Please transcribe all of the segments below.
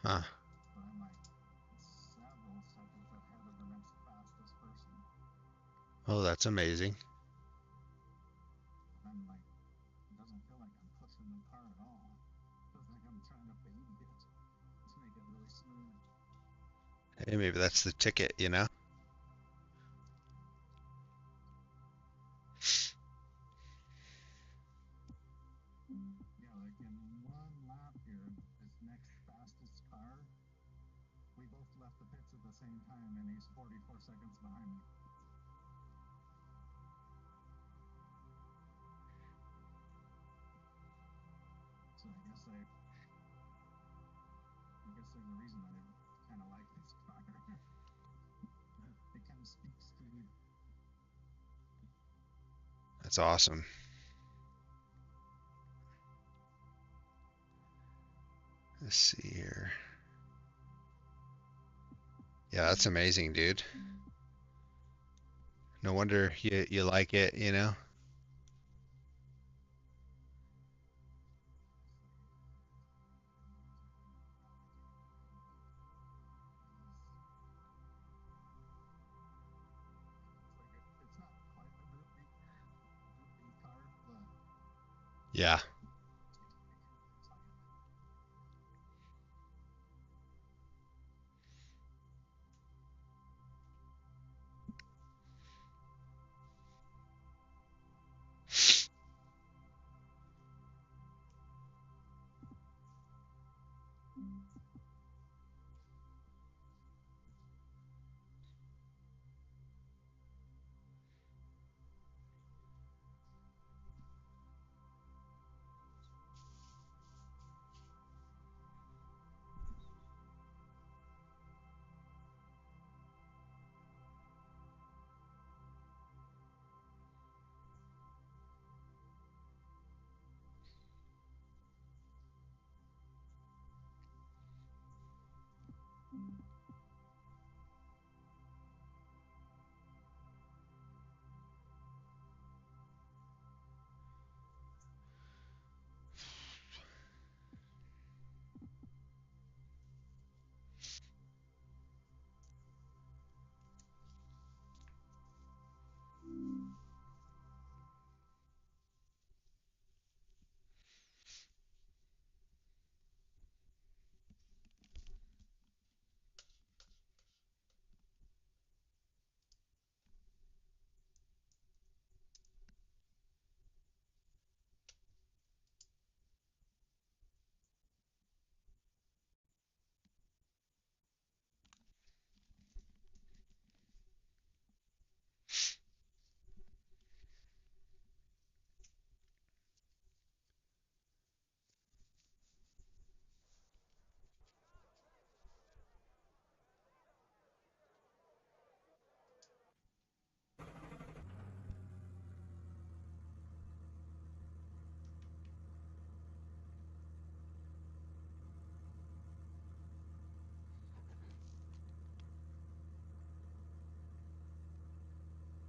Huh. Oh, that's amazing. Hey, maybe that's the ticket, you know? That's awesome. Let's see here. Yeah, that's amazing, dude. No wonder you like it, you know? Yeah.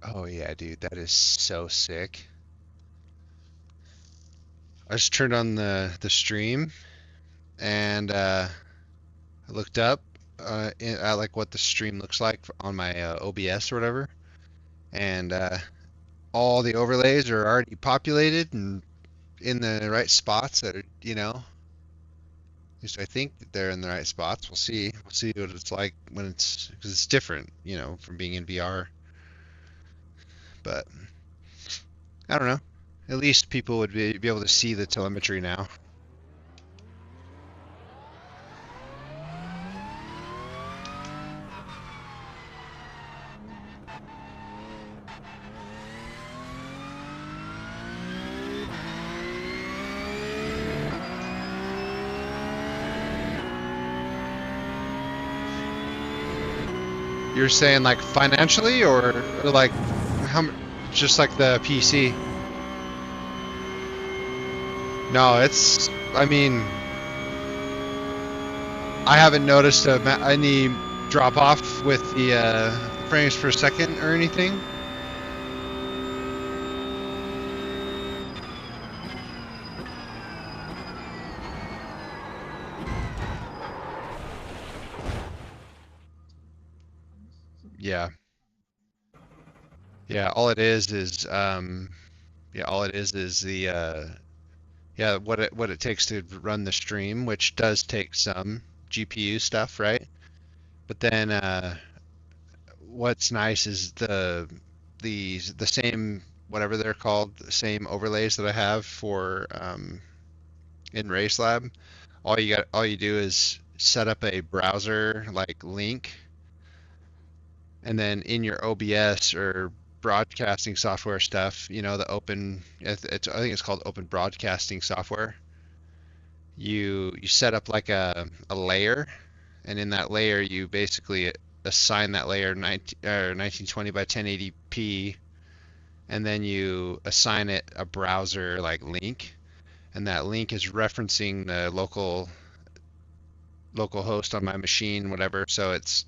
Oh yeah, dude, that is so sick. I just turned on the stream and I looked up at like what the stream looks like on my OBS or whatever, and all the overlays are already populated and in the right spots that are, you know, at least I think that they're in the right spots. We'll see. We'll see what it's like when it's because it's different, you know, from being in VR. But I don't know. At least people would be able to see the telemetry now. You're saying like financially or like how just like the PC? No, it's I mean I haven't noticed any drop off with the frames per second or anything. Yeah. Yeah, all it is yeah, all it is the yeah, what it takes to run the stream, which does take some GPU stuff, right? But then what's nice is the same whatever they're called, the same overlays that I have for in RaceLab. All you do is set up a browser like link, and then in your OBS or broadcasting software stuff, you know, the open I think it's called open broadcasting software. You set up like a layer, and in that layer you basically assign that layer 1920 by 1080p, and then you assign it a browser like link, and that link is referencing the local host on my machine, whatever. So it's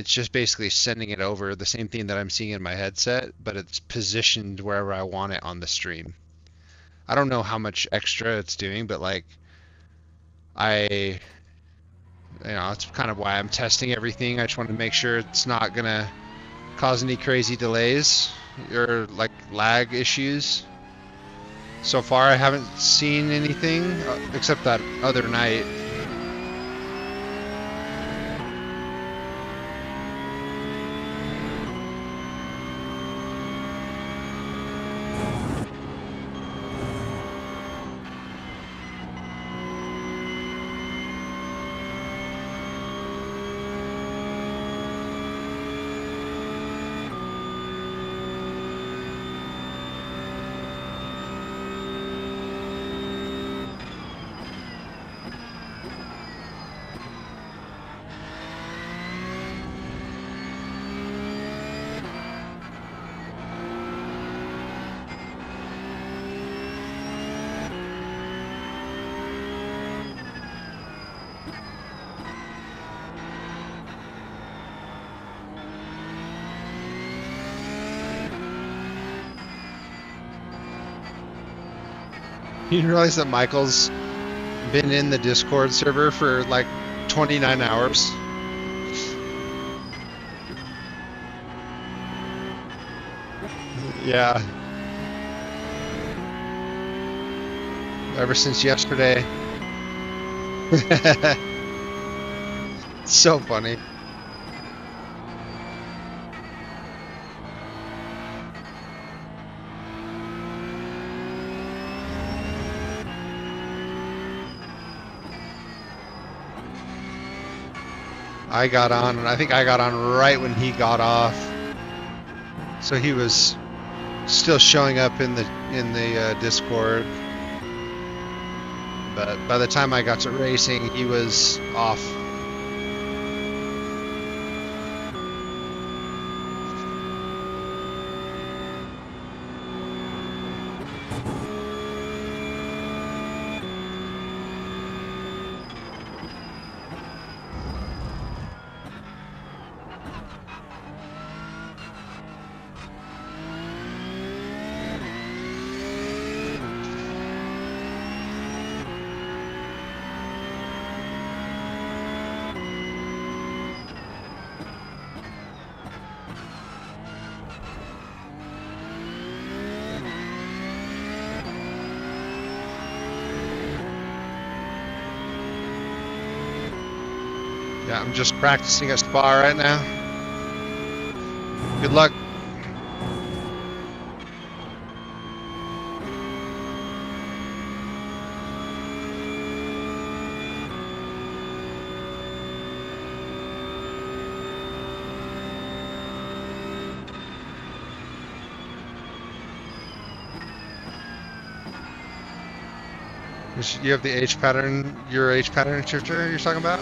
just basically sending it over the same thing that I'm seeing in my headset, but it's positioned wherever I want it on the stream. I don't know how much extra it's doing, but like I, you know, it's kind of why I'm testing everything. I just want to make sure it's not gonna cause any crazy delays or like lag issues. So far, I haven't seen anything except that other night. You didn't realize that Michael's been in the Discord server for like 29 hours? Yeah, ever since yesterday. So funny. I got on, and I think I got on right when he got off. So he was still showing up in the Discord, but by the time I got to racing, he was off. Yeah, I'm just practicing at Spa right now. Good luck. You have the H pattern, your H pattern shifter you're talking about?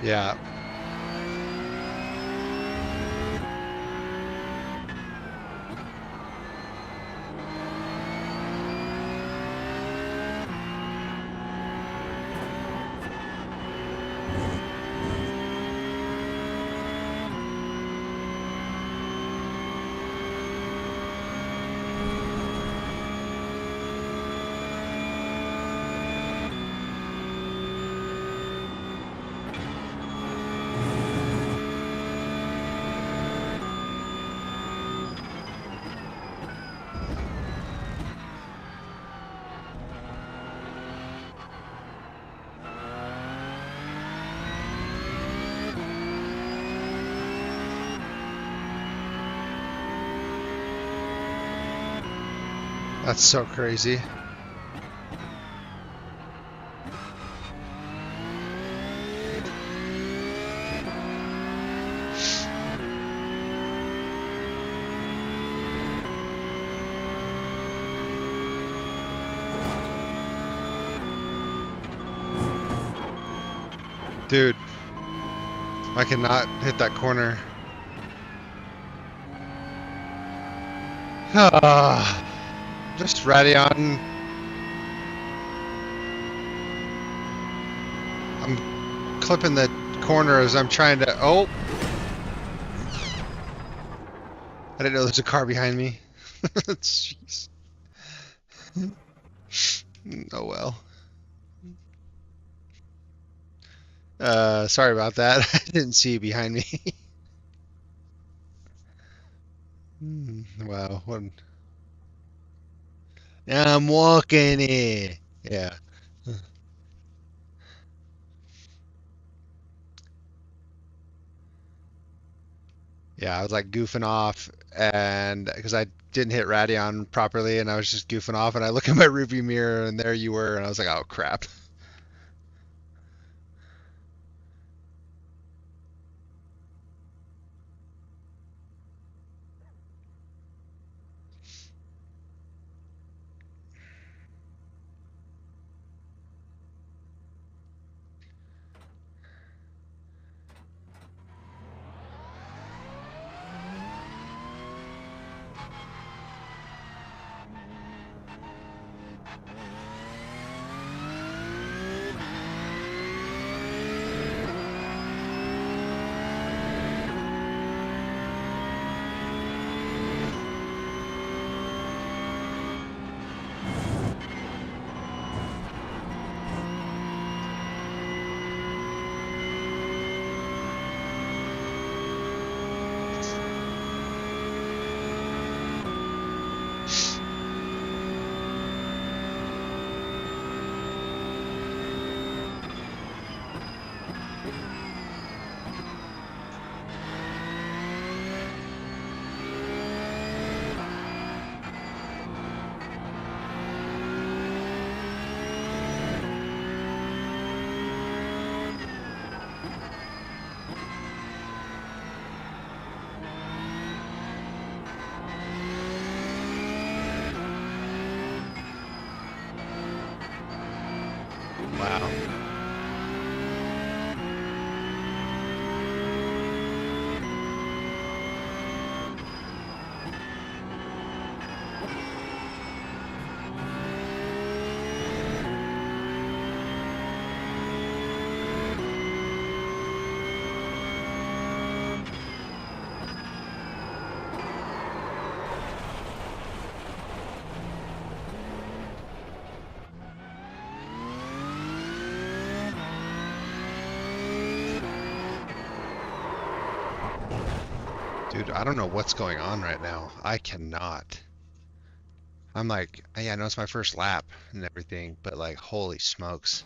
Yeah. That's so crazy. Dude, I cannot hit that corner. Just Radeon. I'm clipping the corner as I'm trying to. Oh! I didn't know there's a car behind me. Jeez. Oh well. Sorry about that. I didn't see you behind me. Wow. What? I'm walking it. Yeah. Yeah, I was like goofing off, and because I didn't hit Radeon properly, and I was just goofing off, and I look in my rearview mirror, and there you were, and I was like, oh crap. Wow. Dude, I don't know what's going on right now. I cannot. I'm like, yeah, I know it's my first lap and everything, but like, holy smokes.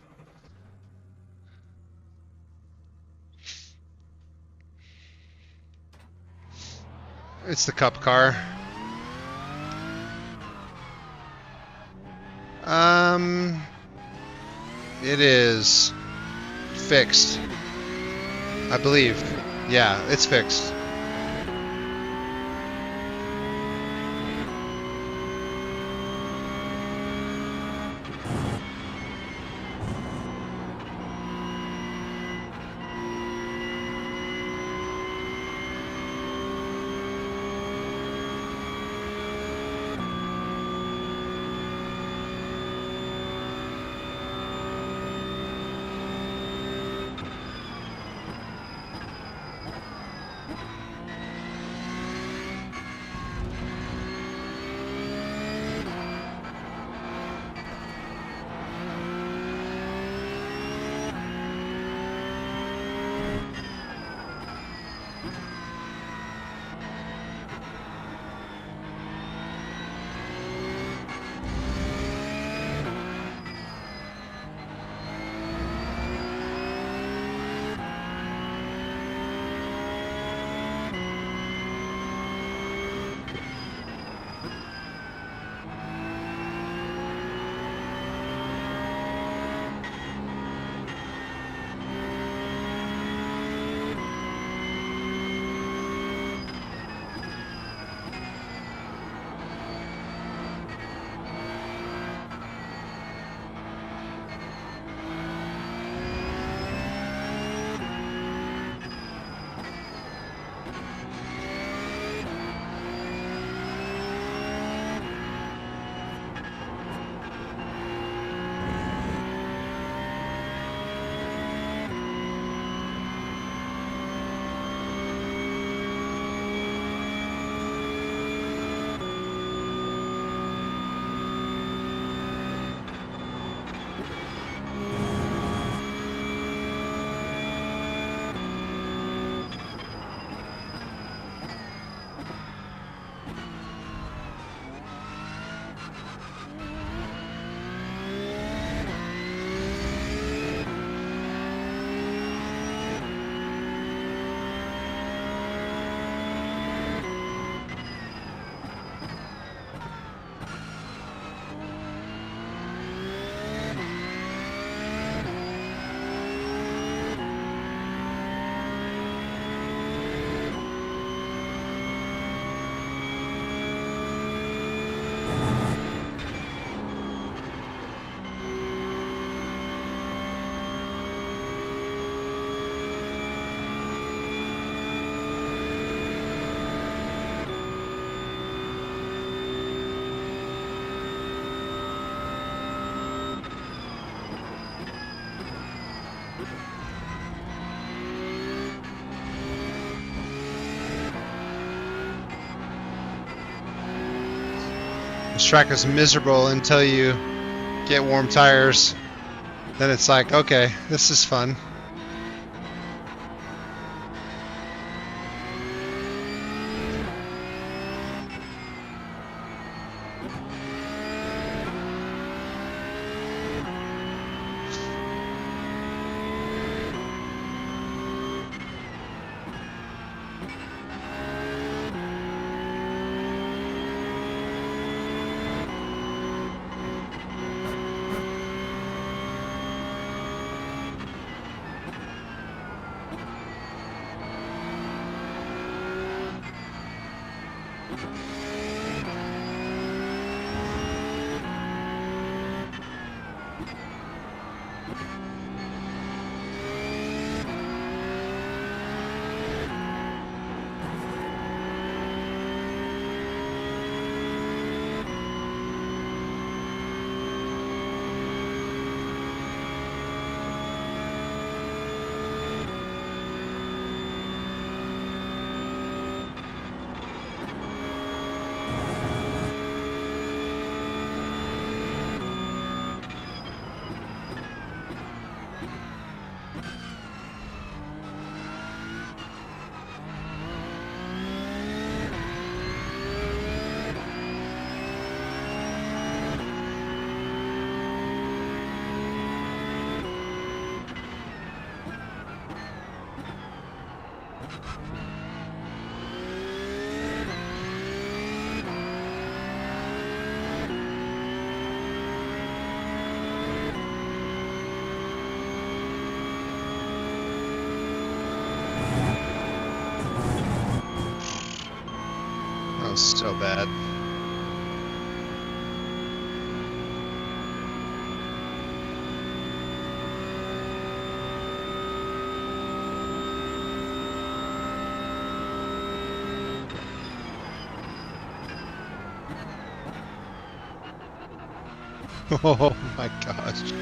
It's the Cup Car. It is fixed, I believe. Yeah, it's fixed. This track is miserable until you get warm tires. Then it's like, okay, this is fun. That was so bad. Oh my gosh.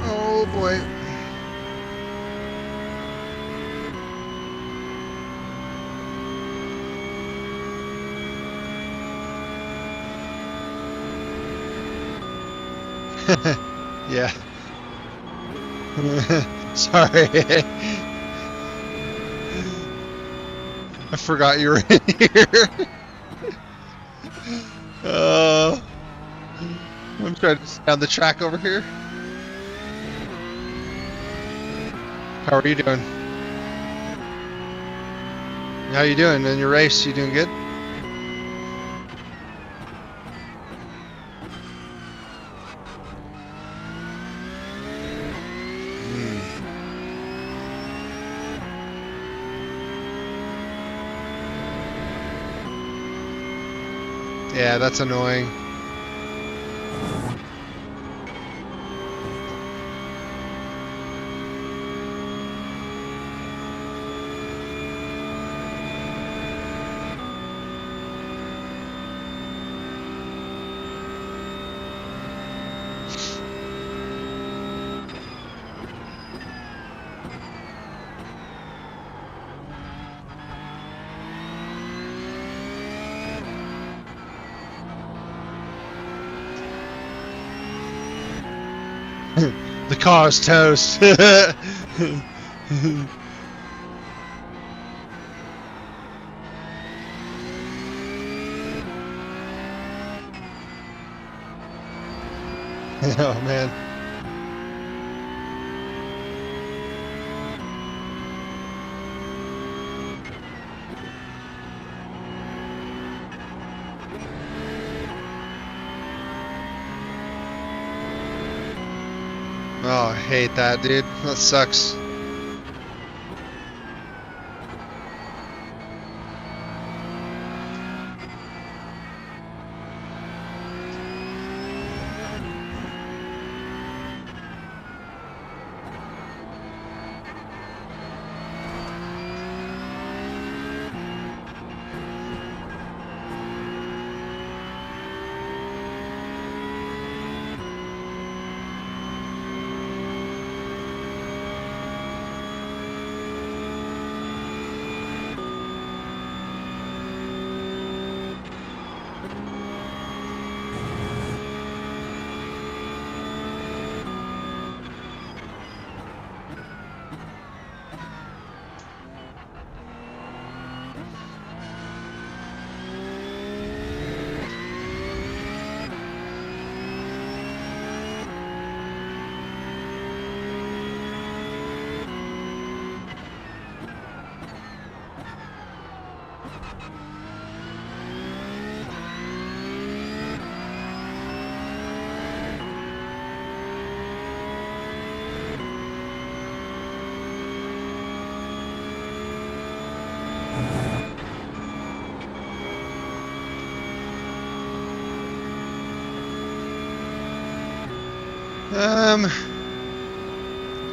Oh boy. Yeah. Sorry. I forgot you were in here. I'm trying to stay on the track over here. How are you doing? How you doing in your race? You doing good? Yeah, that's annoying. The car's toast. Oh man. Oh, I hate that, dude. That sucks.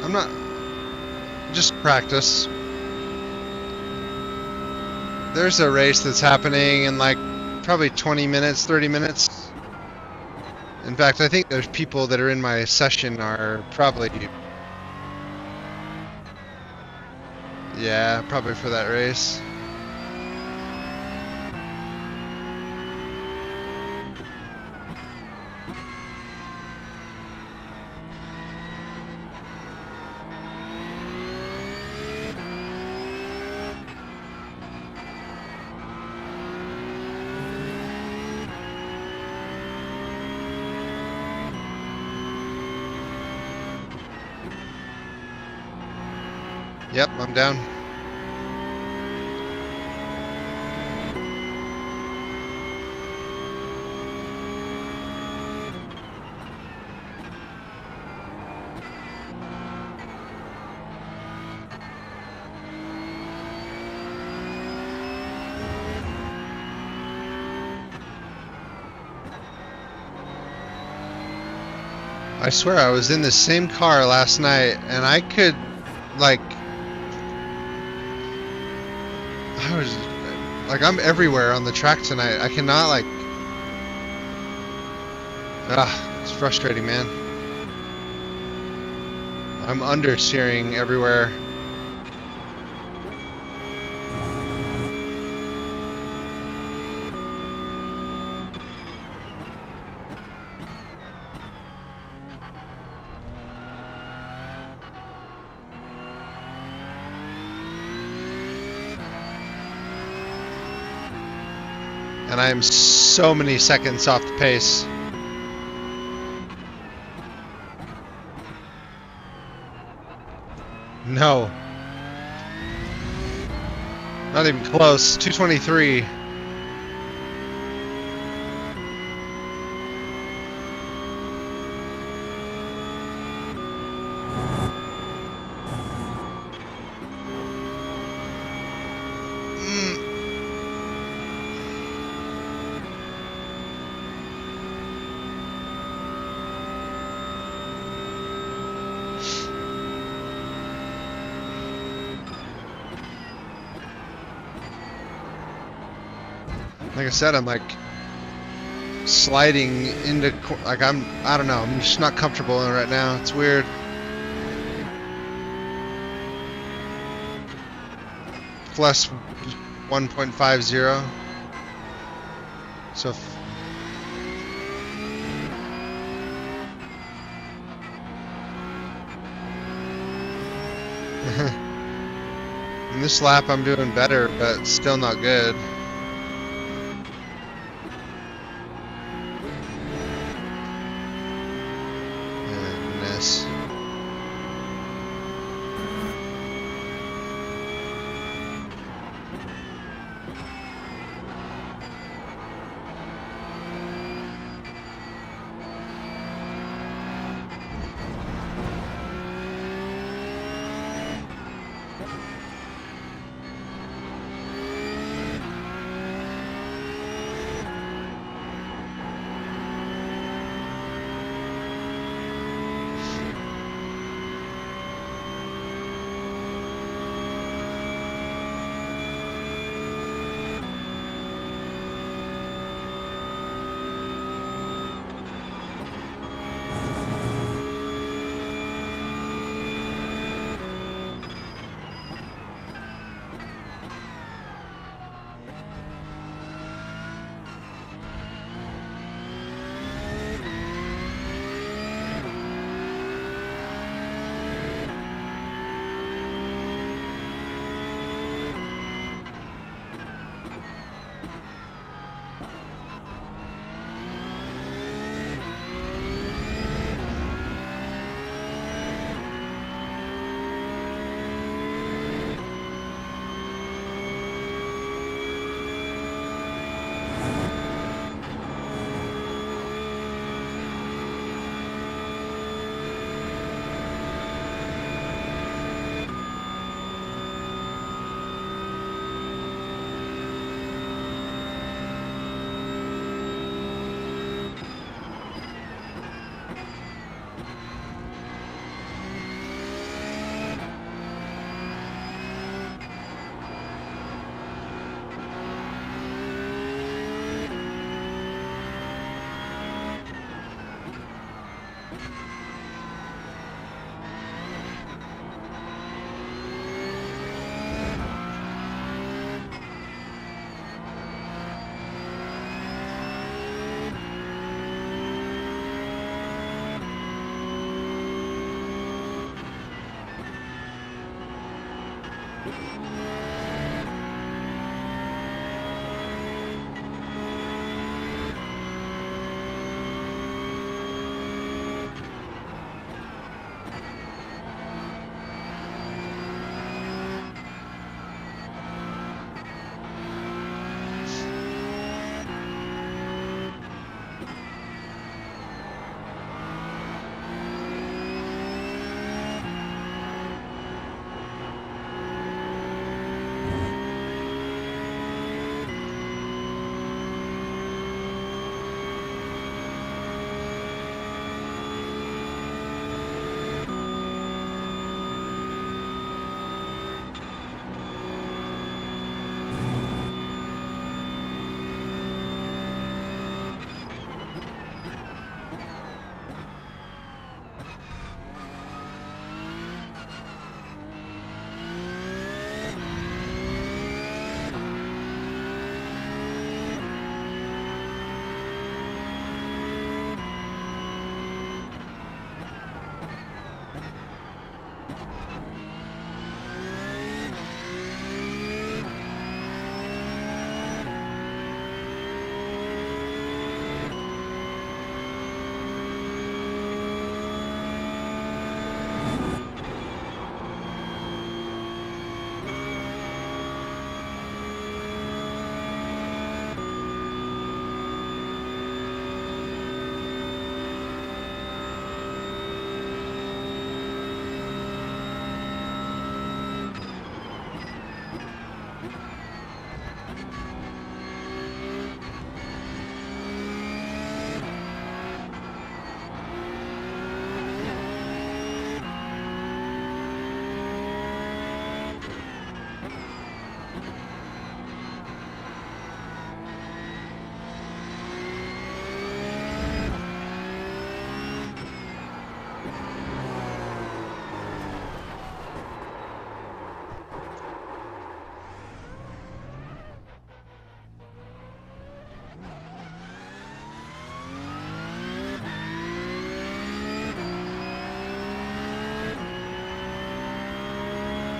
I'm not, just practice. There's a race that's happening in like probably 20 minutes, 30 minutes. In fact, I think there's people that are in my session are probably, yeah, probably for that race. Yep, I'm down. I swear I was in the same car last night and I could, like, I'm everywhere on the track tonight. I cannot, like, it's frustrating, man. I'm understeering everywhere. And I am so many seconds off the pace. No. Not even close. 223. Like I said, I'm like sliding into, like I don't know, I'm just not comfortable in it right now. It's weird. Plus 1.50. So in this lap I'm doing better, but still not good.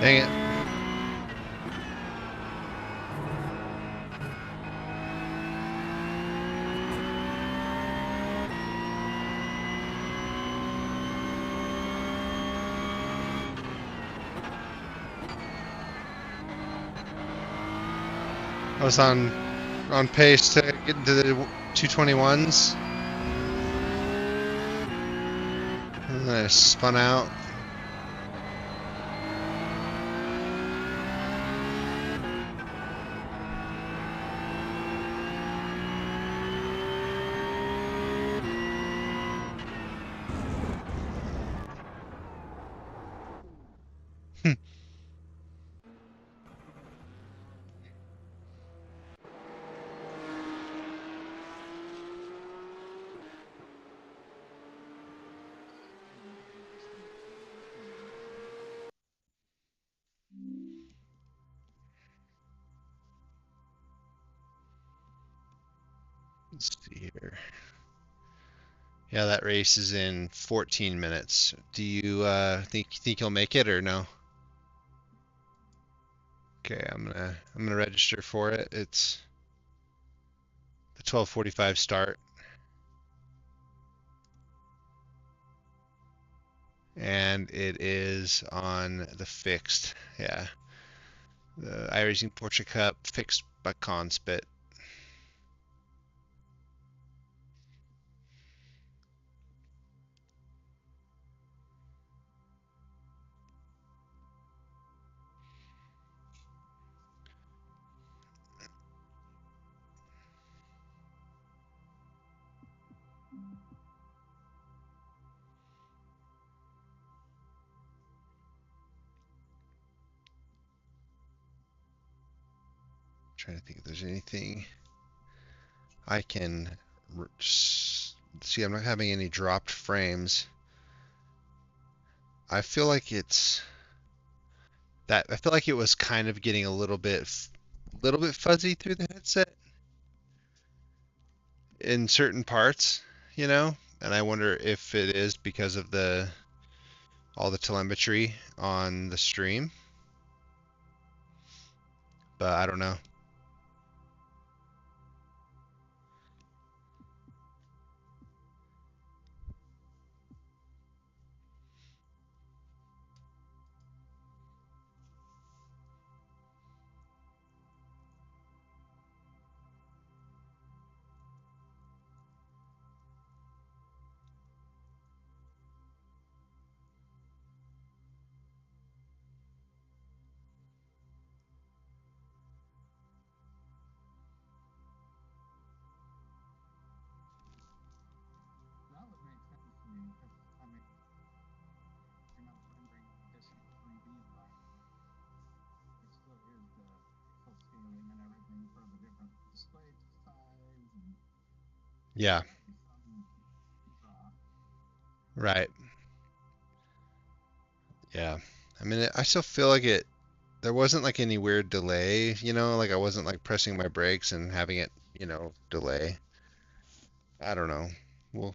Dang it. I was on pace to get into the 221s. And then I spun out. Let's see here. Yeah, that race is in 14 minutes. Do you think you'll make it or no? Okay, I'm gonna register for it. It's the 12:45 start, and it is on the fixed. Yeah, the iRacing Porsche Cup fixed by Conspit. Trying to think if there's anything I can see. I'm not having any dropped frames. I feel like it's that. I feel like it was kind of getting a little bit fuzzy through the headset in certain parts, you know? And I wonder if it is because of the all the telemetry on the stream, but I don't know. Yeah, right. Yeah. I mean, I still feel like there wasn't like any weird delay, you know, like I wasn't like pressing my brakes and having it, delay. I don't know. Well,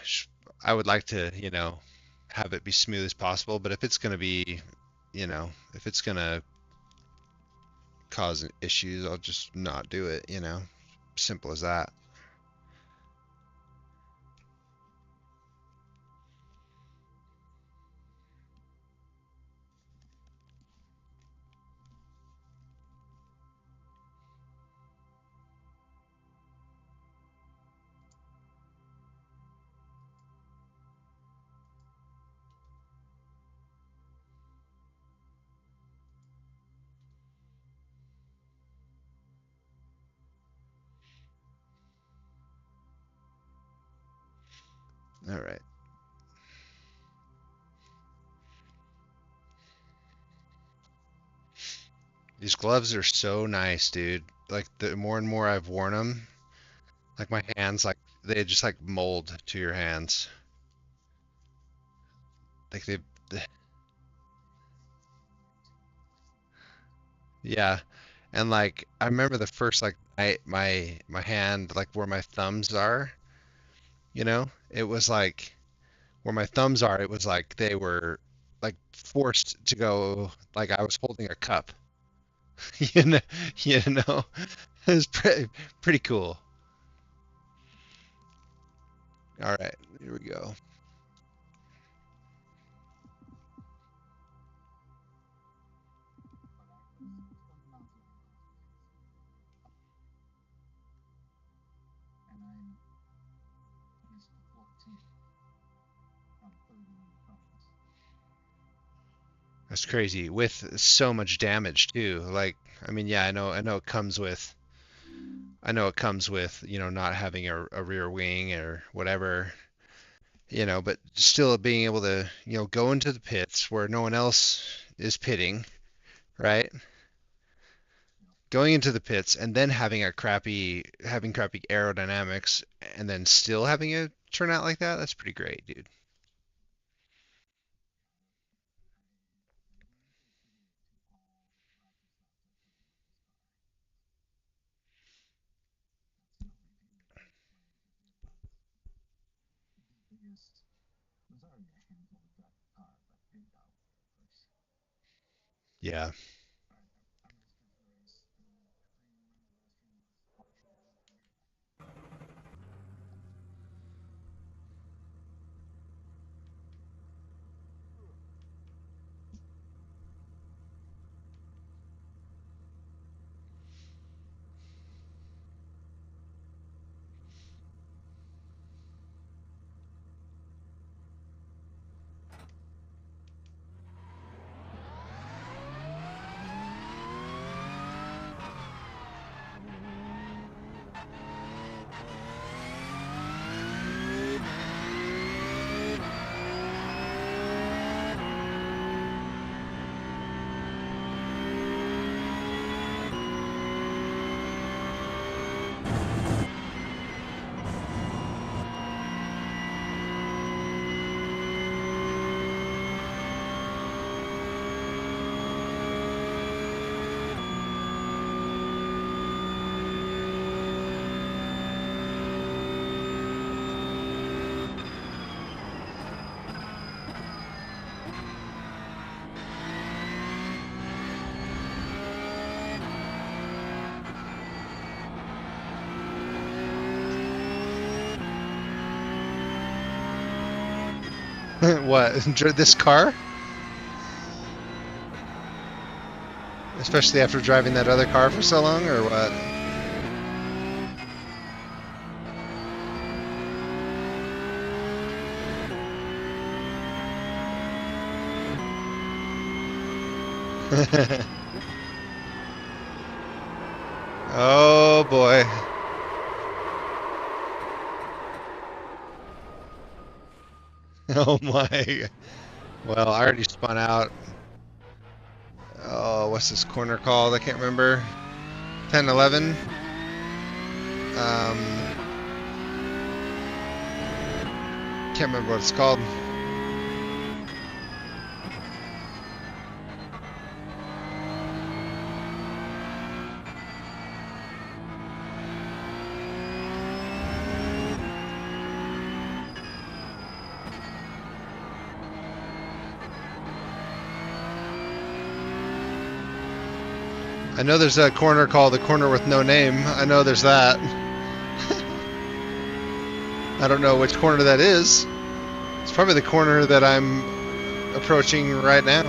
sh- I would like to, have it be smooth as possible, but if it's going to be, if it's going to cause issues, I'll just not do it, Simple as that. All right. These gloves are so nice, dude. Like the more and more I've worn them, like my hands, like they just like mold to your hands. Like yeah. And like I remember the first like my hand like where my thumbs are, it was like where my thumbs are, it was like they were like forced to go like I was holding a cup. You know, you know, it was pretty cool. All right, here we go. That's crazy with so much damage too. Like, I mean, yeah, I know it comes with, not having a rear wing or whatever, but still being able to, go into the pits where no one else is pitting, right? Going into the pits and then having crappy aerodynamics and then still having it turn out like that, that's pretty great, dude. Yeah. What? This car? Especially after driving that other car for so long, or what? Oh boy. Oh my. Well, I already spun out. Oh, what's this corner called? I can't remember. 10, 11. Can't remember what it's called. I know there's a corner called the corner with no name. I know there's that. I don't know which corner that is. It's probably the corner that I'm approaching right now.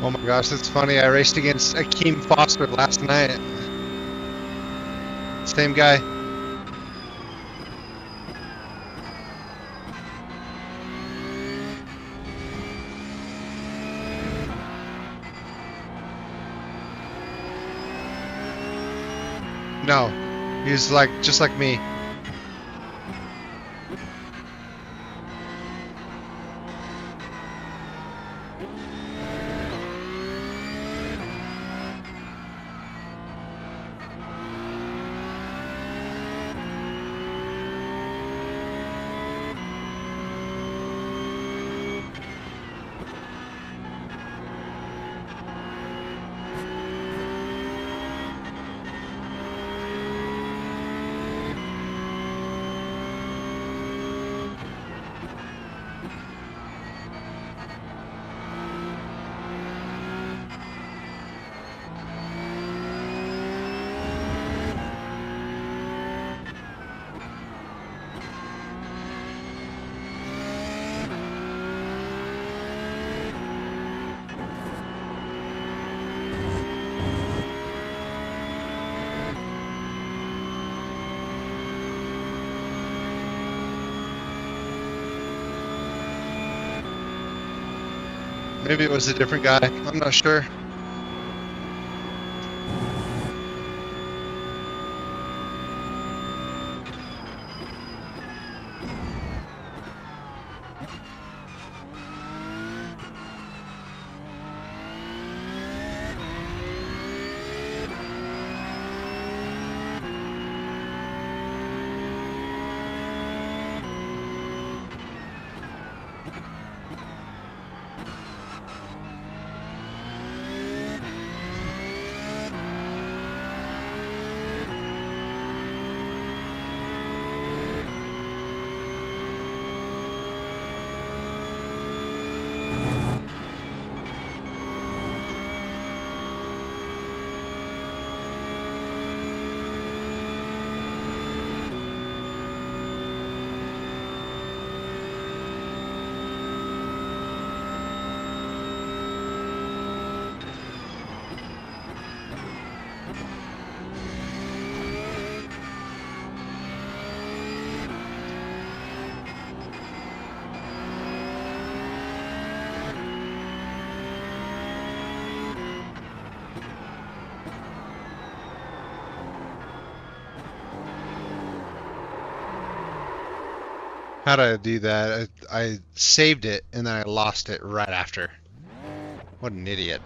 Oh my gosh, that's funny. I raced against Akeem Foster last night. Same guy. No, he's like just like me. Maybe it was a different guy. I'm not sure. How did I do that? I saved it and then I lost it right after. What an idiot.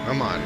Come on.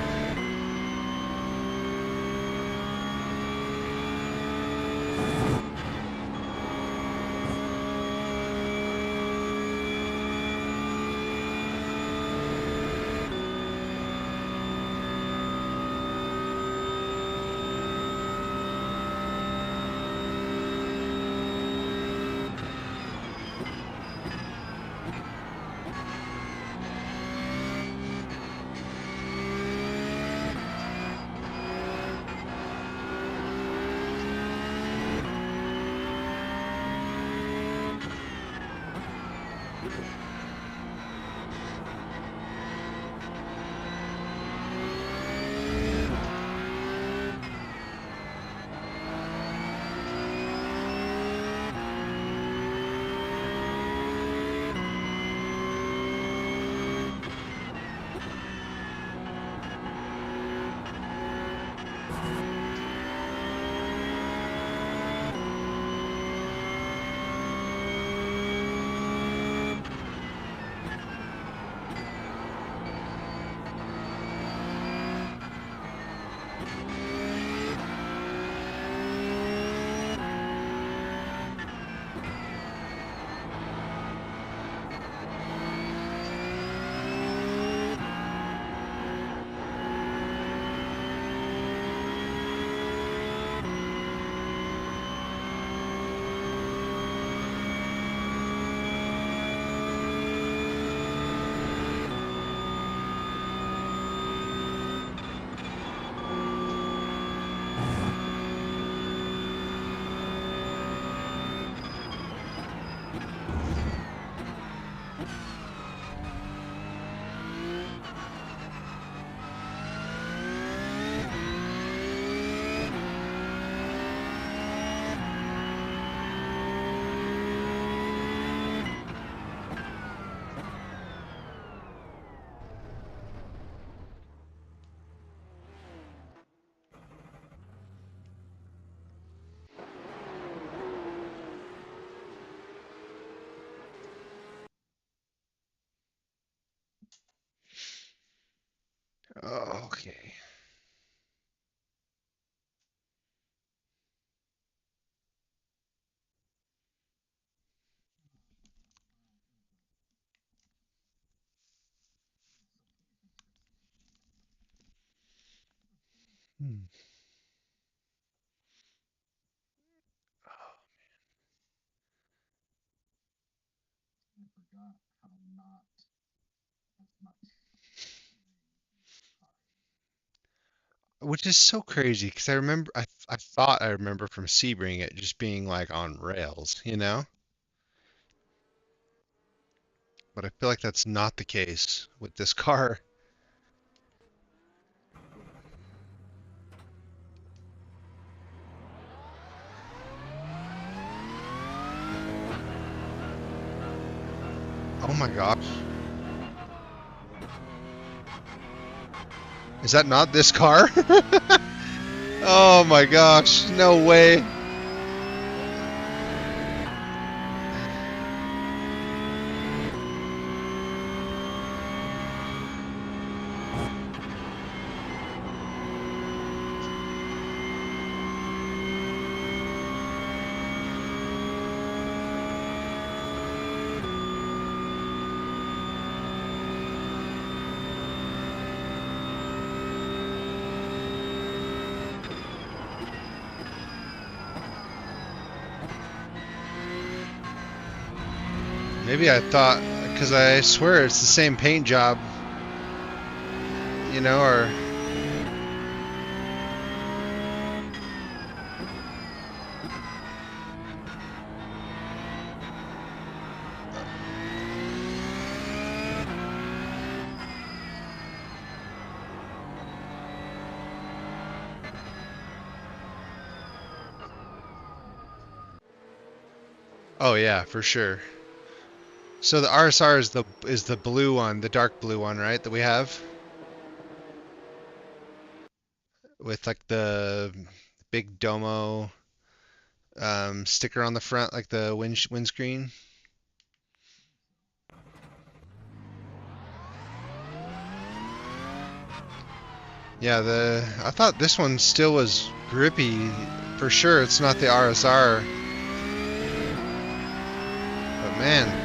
Okay. Hmm. Which is so crazy because I remember I thought I remember from Sebring it just being like on rails, you know? But I feel like that's not the case with this car. Oh my gosh. Is that not this car? Oh my gosh, no way. Maybe I thought, because I swear it's the same paint job, you know, or oh yeah, for sure. So the RSR is the blue one, the dark blue one, right? That we have with like the big domo sticker on the front, like the windscreen. Yeah, the I thought this one still was grippy. For sure, it's not the RSR, but man.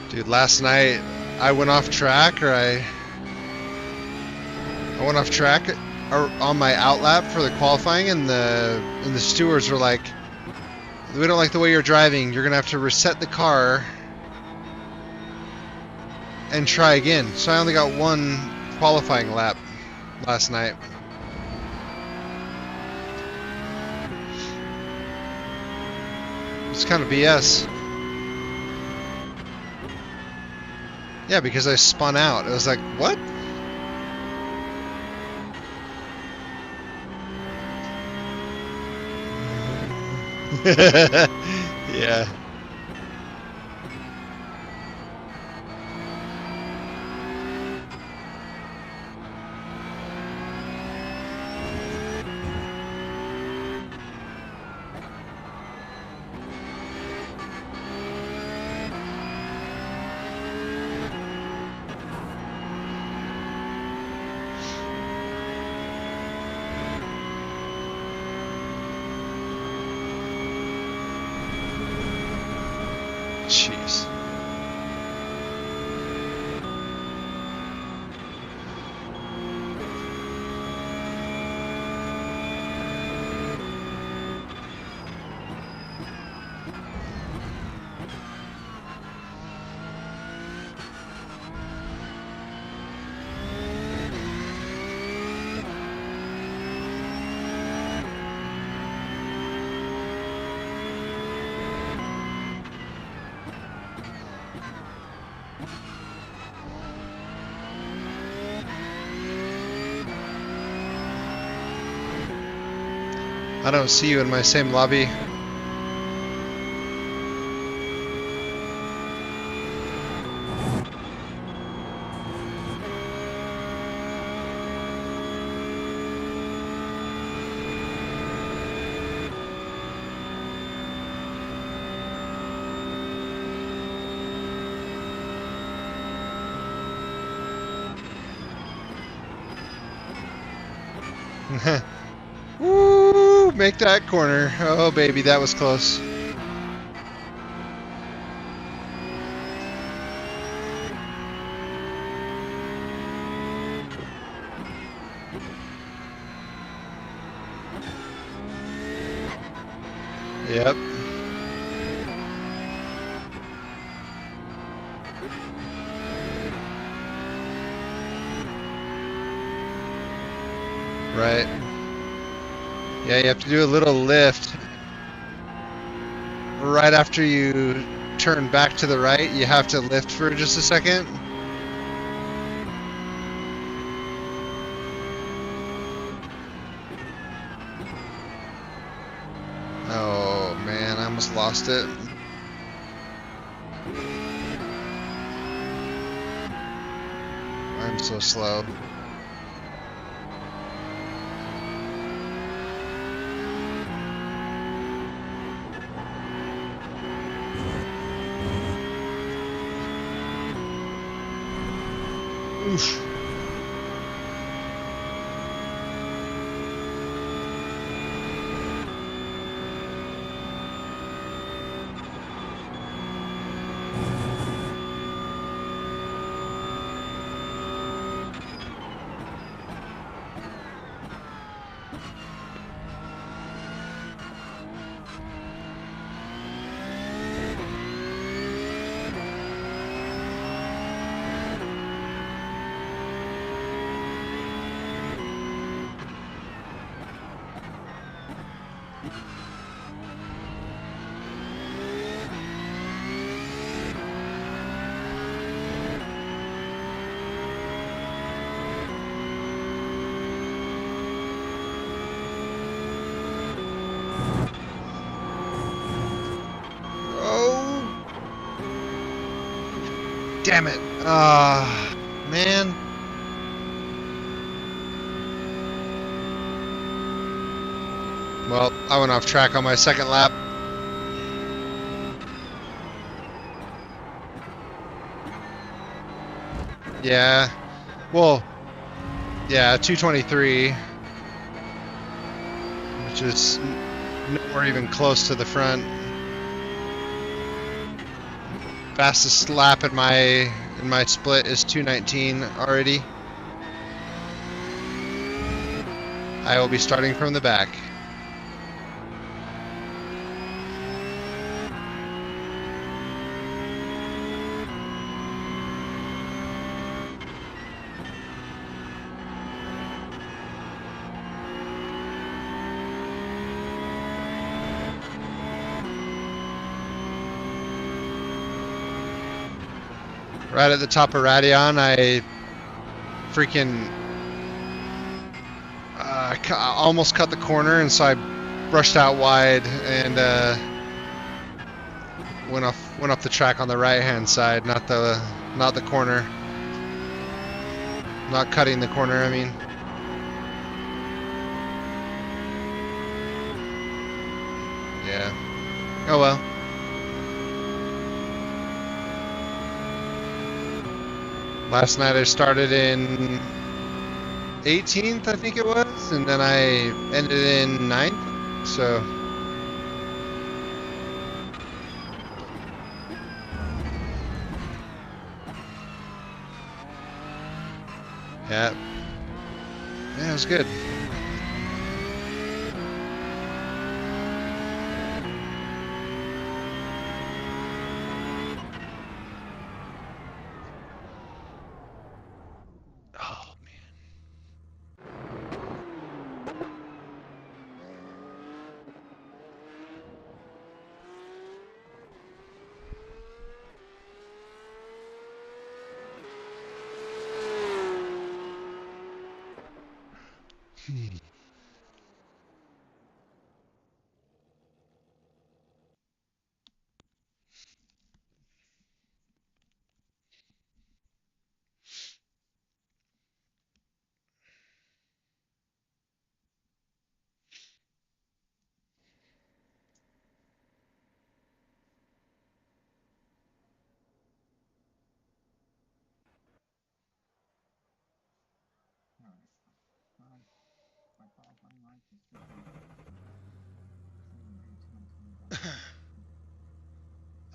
Dude, last night I went off track, or I went off track on my outlap for the qualifying, and the stewards were like, "We don't like the way you're driving. You're gonna have to reset the car and try again." So I only got one qualifying lap last night. It's kind of BS. Yeah, because I spun out. I was like, what? Yeah. I don't see you in my same lobby. Woo! Make that corner. Oh, baby, that was close. Yep. Right. Yeah, you have to do a little lift. Right after you turn back to the right, you have to lift for just a second. Oh man, I almost lost it. I'm so slow. Oof. Damn it. Ah, man. Well, I went off track on my second lap. Yeah. Well, yeah, 223. Which is nowhere even close to the front. Fastest lap in my split is 219 already. I will be starting from the back. Right at the top of Radion, I freaking almost cut the corner, and so I brushed out wide and went up the track on the right-hand side, not the corner, not cutting the corner. I mean. Yeah. Oh well. Last night I started in 18th, I think it was, and then I ended in 9th, so. Yeah. Yeah, it was good.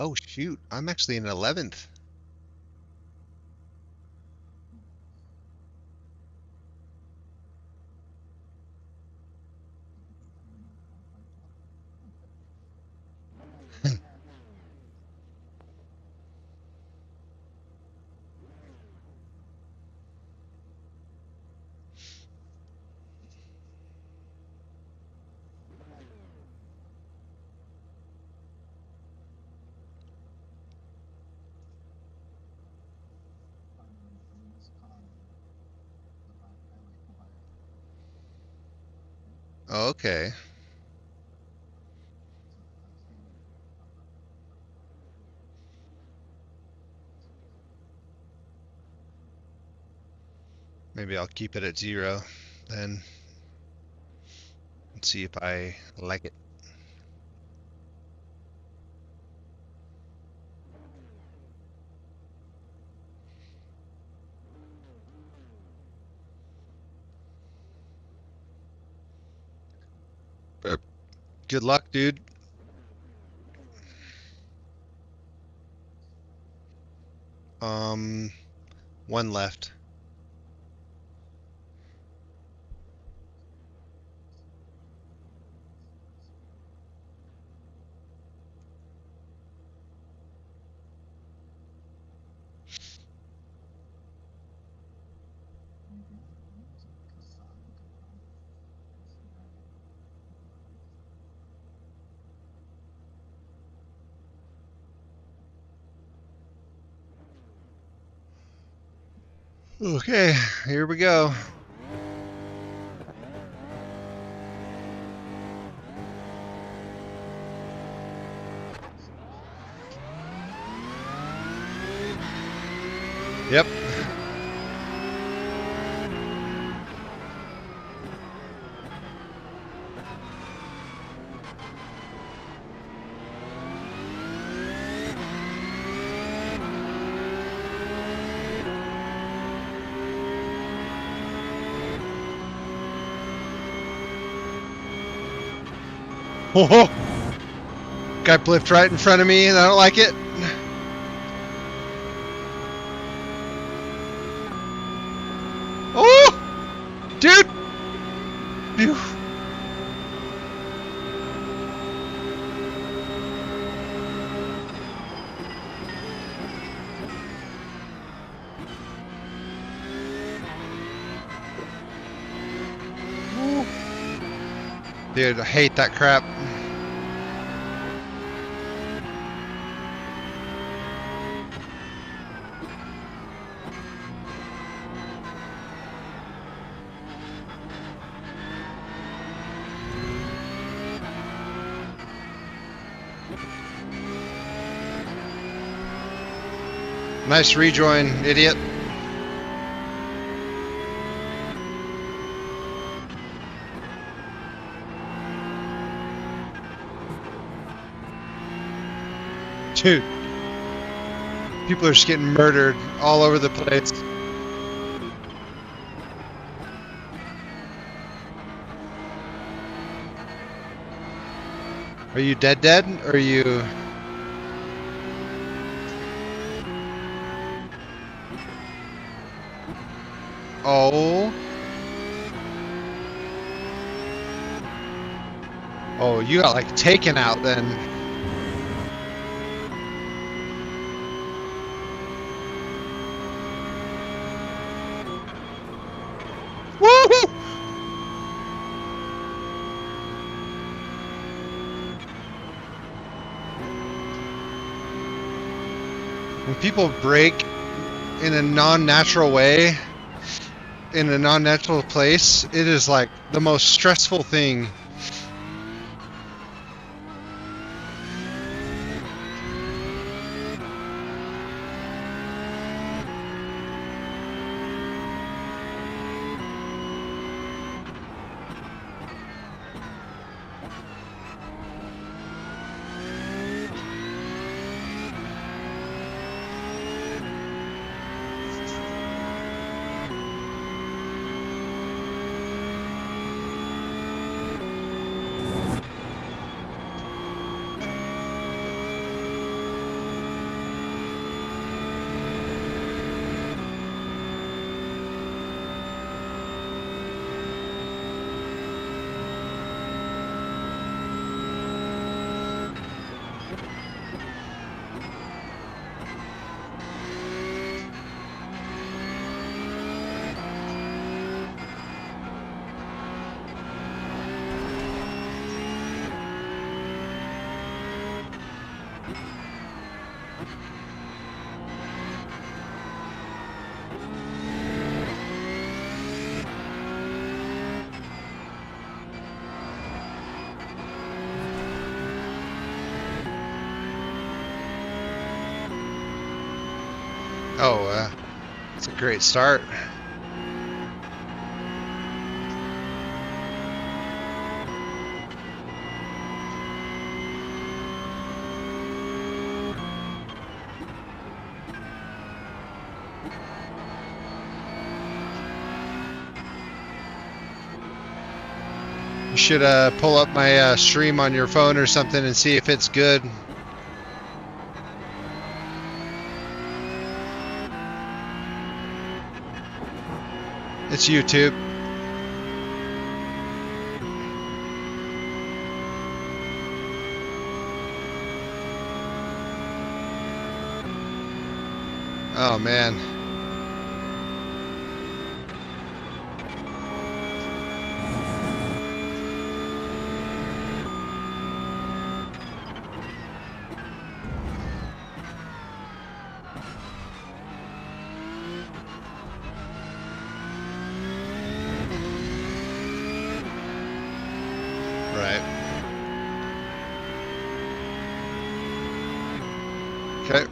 Oh shoot, I'm actually in 11th. Okay. Maybe I'll keep it at 0 then and see if I like it. Good luck, dude. Um, one left. Okay, here we go. Yep. Oh, guy blipped right in front of me and I don't like it. Oh, dude. Phew. Dude, I hate that crap. Nice rejoin, idiot. Dude, people are just getting murdered all over the place. Are you dead? Or are you... Oh. Oh, you got like taken out then. Woo! When people brake in a non-natural way, in a non-natural place, it is like the most stressful thing. Oh, it's a great start. You should pull up my stream on your phone or something and see if it's good. It's YouTube. Oh man. Right. Okay.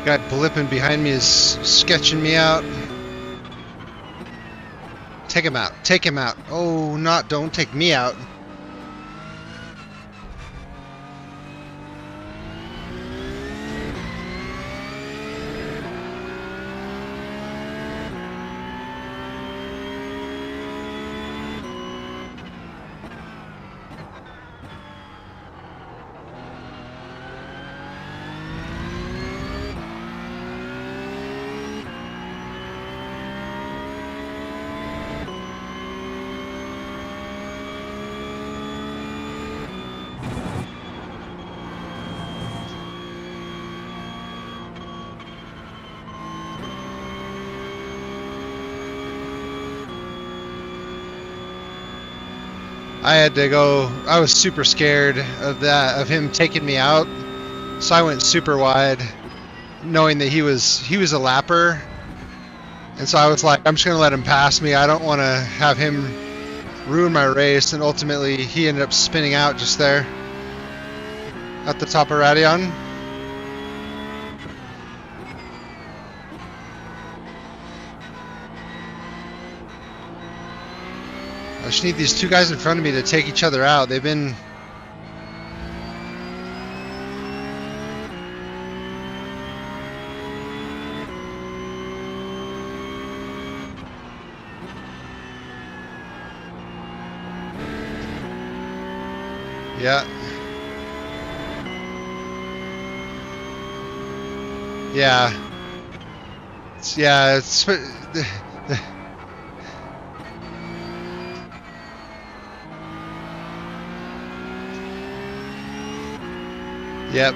Guy blipping behind me is sketching me out. Take him out. Take him out. Oh, don't take me out. I had to go. I was super scared of that, of him taking me out. So I went super wide, knowing that he was a lapper. And so I was like, I'm just gonna let him pass me. I don't want to have him ruin my race. And ultimately, he ended up spinning out just there at the top of Radion. I just need these two guys in front of me to take each other out. They've been... Yeah. Yeah. It's... Yep.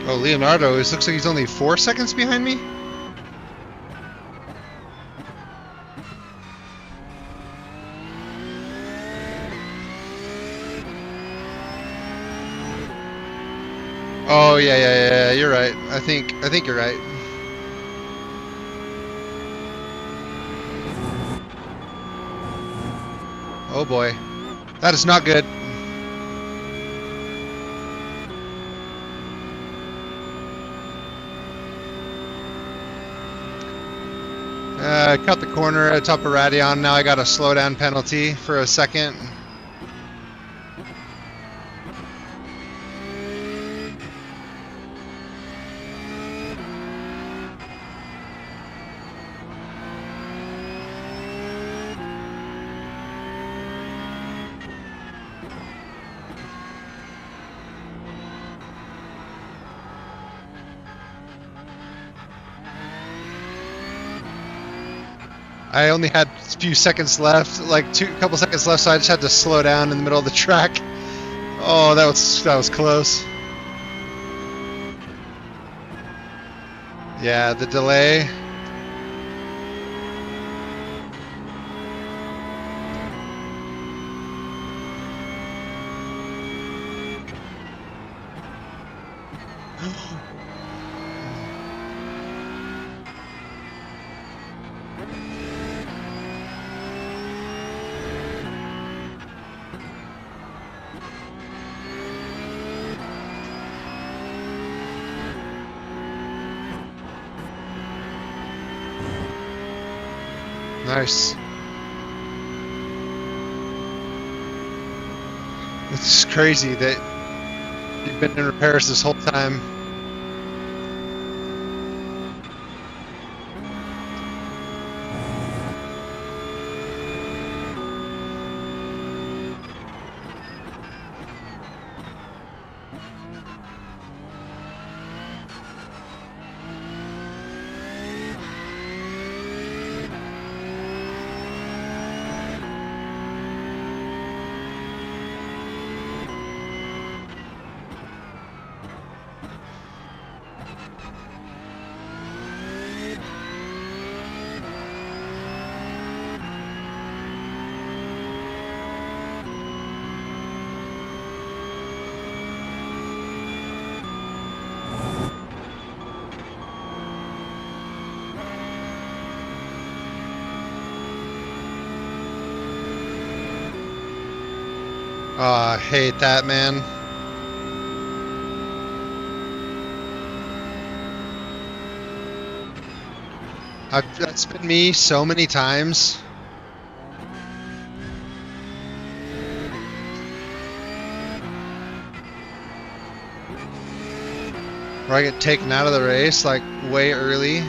Oh, Leonardo, it looks like he's only 4 seconds behind me? Oh, yeah, you're right. I think you're right. Oh boy. That is not good. I cut the corner at top of Radion. Now I got a slowdown penalty for a second. I only had a few seconds left, like a couple seconds left, so I just had to slow down in the middle of the track. Oh, that was close. Yeah, the delay. Nice. It's crazy that you've been in repairs this whole time. Oh, I hate that, man. That's been me so many times. Where I get taken out of the race like way early.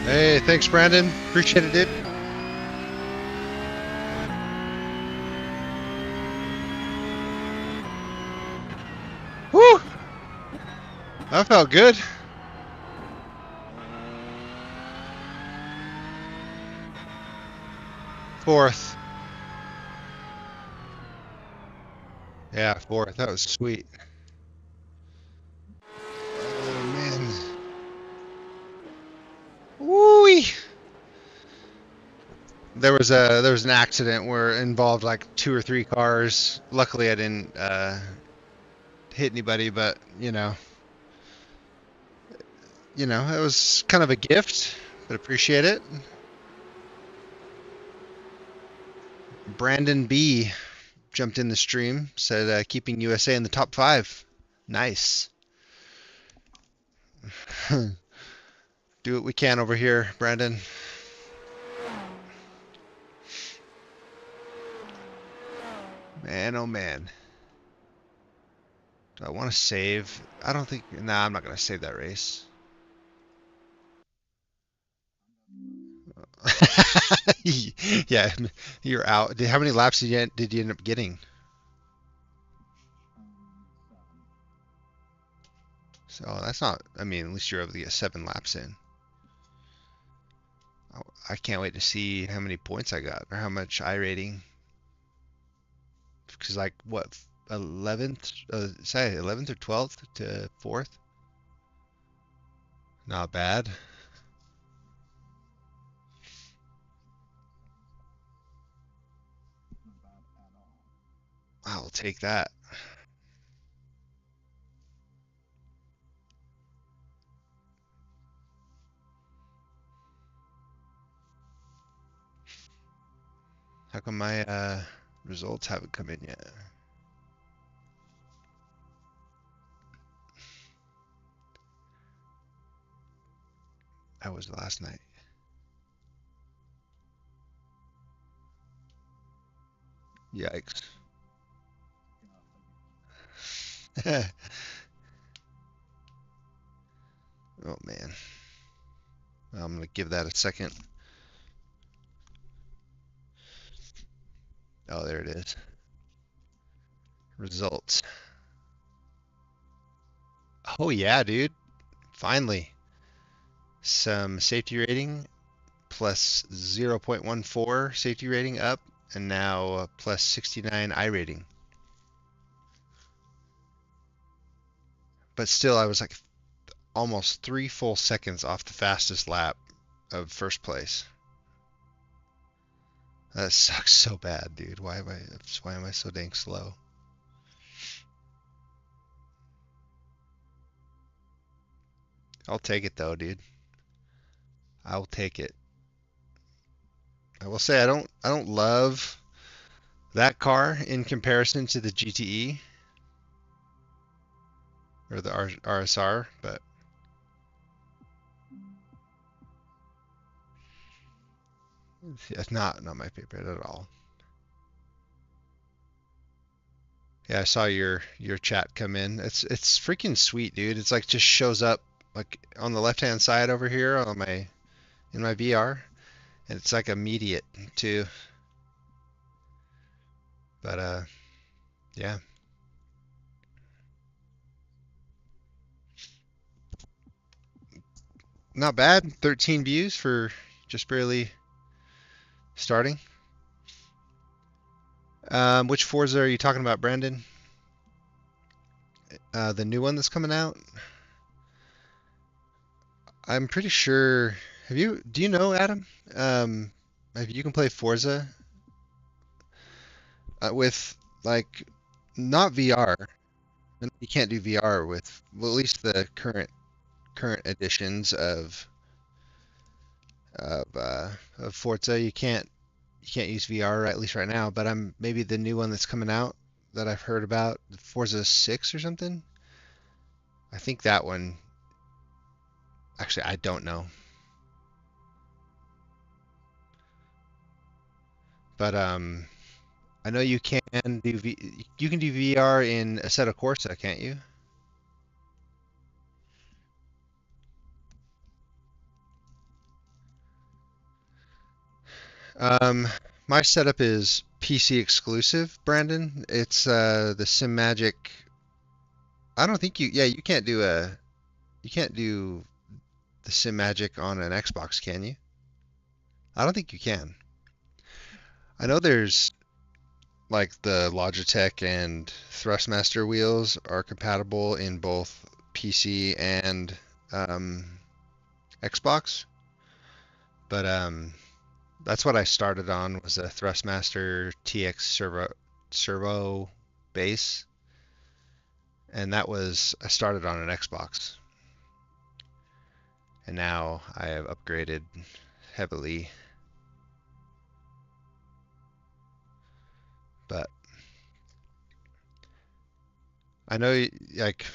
Hey, thanks, Brandon. Appreciate it, dude. Woo! That felt good. Fourth. Yeah, fourth. That was sweet. Oh, man. Woo! There was an accident where it involved like two or three cars. Luckily, I didn't hit anybody, but it was kind of a gift, but appreciate it. Brandon B jumped in the stream, said keeping USA in the top five. Nice. Do what we can over here, Brandon. Man, oh man. Do I want to save? I don't think. Nah, I'm not going to save that race. Yeah, you're out. How many laps did you end up getting? So that's not. I mean, at least you're able to get 7 laps in. I can't wait to see how many points I got or how much iRating. Because like what, 11th? Say 11th or 12th to 4th. Not bad. I'll take that. How come my results haven't come in yet? That was last night. Yikes. Oh man. I'm gonna give that a second. Oh, there it is. Results. Oh yeah, dude. Finally. Some safety rating plus 0.14 safety rating up, and now plus 69 iRating. But still, I was like almost 3 full seconds off the fastest lap of first place. That sucks so bad, dude. Why am I so dang slow? I'll take it though, dude. I'll take it. I will say I don't love that car in comparison to the GTE or the RSR, but it's not my favorite at all. Yeah, I saw your chat come in. It's freaking sweet, dude. It's like just shows up like on the left-hand side over here on in my VR, and it's like immediate too. But yeah, not bad. 13 views for just barely starting. Which Forza are you talking about, Brandon? The new one that's coming out? I'm pretty sure. Do you know, Adam? If you can play Forza with like not VR. You can't do VR with, well, at least the current editions of Forza. You can't use VR, at least right now. But maybe the new one that's coming out that I've heard about, Forza 6 or something. I think that one. Actually, I don't know. But I know you can do VR in Assetto Corsa, can't you? Um, my setup is PC exclusive, Brandon. It's the SimMagic. I don't think you. Yeah, you can't do the SimMagic on an Xbox, can you? I don't think you can. I know there's like the Logitech and Thrustmaster wheels are compatible in both PC and um, Xbox, but that's what I started on was a Thrustmaster TX servo base, and that was I started on an Xbox, and now I have upgraded heavily. But I know like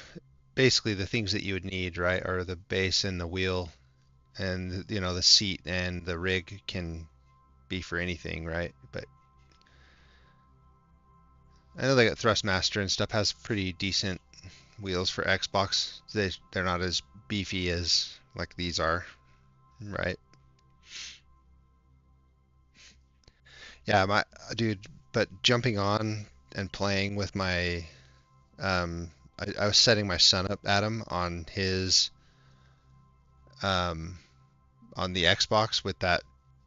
basically the things that you would need, right, are the base and the wheel, and the seat and the rig can be for anything, right? But I know they got Thrustmaster and stuff has pretty decent wheels for Xbox. They're not as beefy as like these are, right? Yeah, my dude, but jumping on and playing with my I was setting my son up, Adam, um on the Xbox with that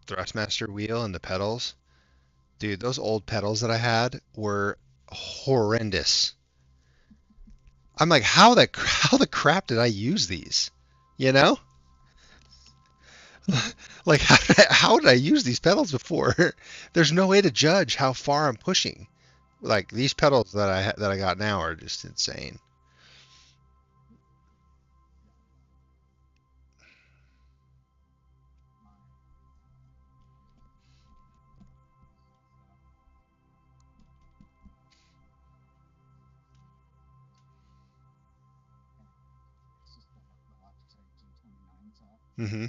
Thrustmaster wheel and the pedals. Dude, those old pedals that I had were horrendous. I'm like, how the crap did I use these? You know? Like how did I use these pedals before? There's no way to judge how far I'm pushing. Like these pedals that I got now are just insane. Hmm.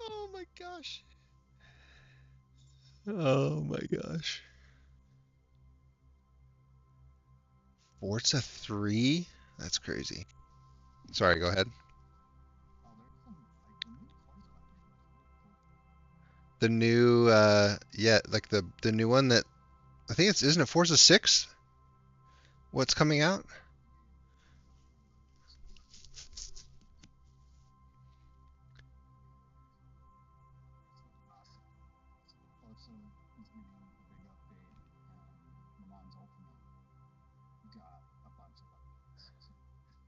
Oh my gosh. Oh my gosh. Forza 3? That's crazy. Sorry, go ahead. The new yeah, like the new one that I think it's isn't it Forza 6? What's coming out?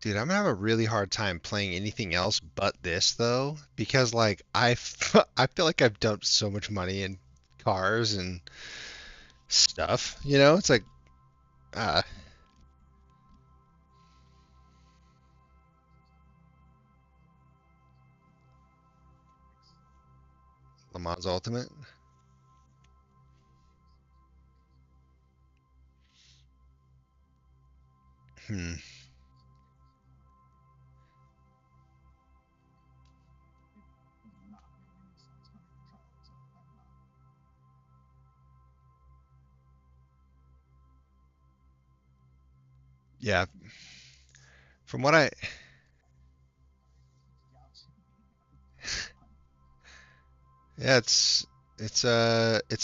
Dude, I'm gonna have a really hard time playing anything else but this though, because like I feel like I've dumped so much money in cars and stuff. It's like uh Le Mans Ultimate. Hmm. Yeah, from what I yeah, it's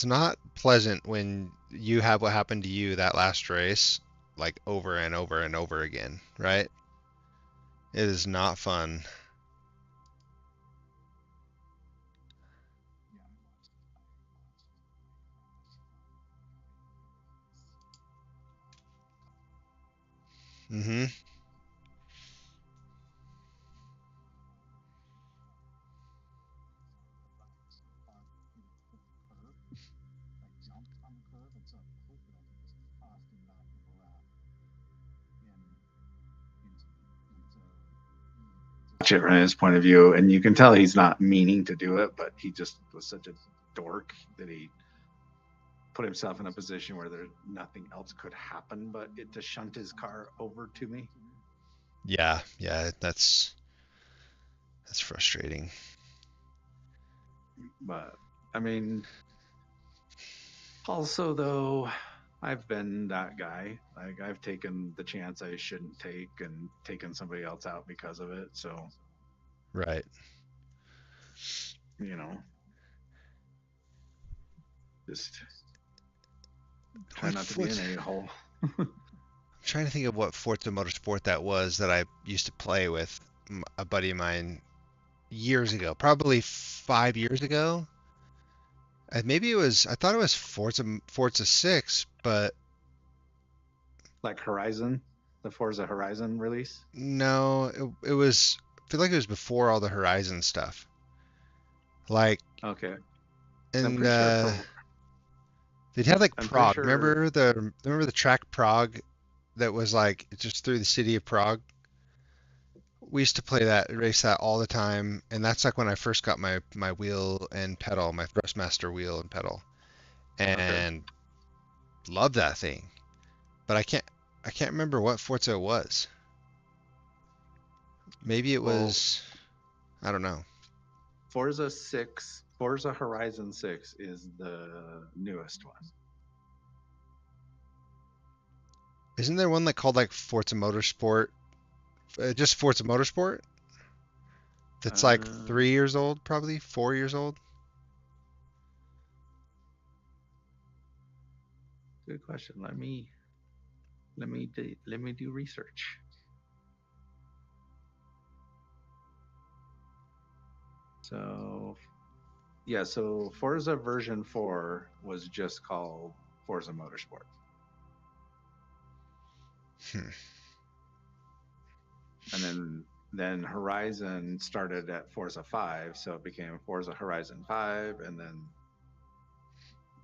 not pleasant when you have what happened to you that last race like over and over and over again, right? It is not fun. Hmm. it from his point of view, and you can tell he's not meaning to do it, but he just was such a dork that he put himself in a position where there nothing else could happen but it to shunt his car over to me. Yeah, that's frustrating. But I mean, also though, I've been that guy. Like I've taken the chance I shouldn't take and taken somebody else out because of it. So, Right. Just try not to be an a-hole. I'm trying to think of what Forza Motorsport that was that I used to play with a buddy of mine years ago, probably 5 years ago. Maybe it was, I thought it was Forza 6, but Like Horizon, the Forza Horizon release? no, it was, I feel like it was before all the Horizon stuff. Like, okay. and they'd have like Prague. Remember the track Prague that was like just through the city of Prague? We used to race that all the time, and that's like when I first got my wheel and pedal, my Thrustmaster wheel and pedal, and loved that thing. But I can't remember what Forza it was. Maybe it was, I don't know. Forza Horizon 6 is the newest one. Isn't there one like called like Forza Motorsport? Just Forza Motorsport? That's like 3 years old, probably 4 years old. Good question. Let me do research. So, yeah, so Forza version 4 was just called Forza Motorsport. And then Horizon started at Forza 5, so it became Forza Horizon 5, and then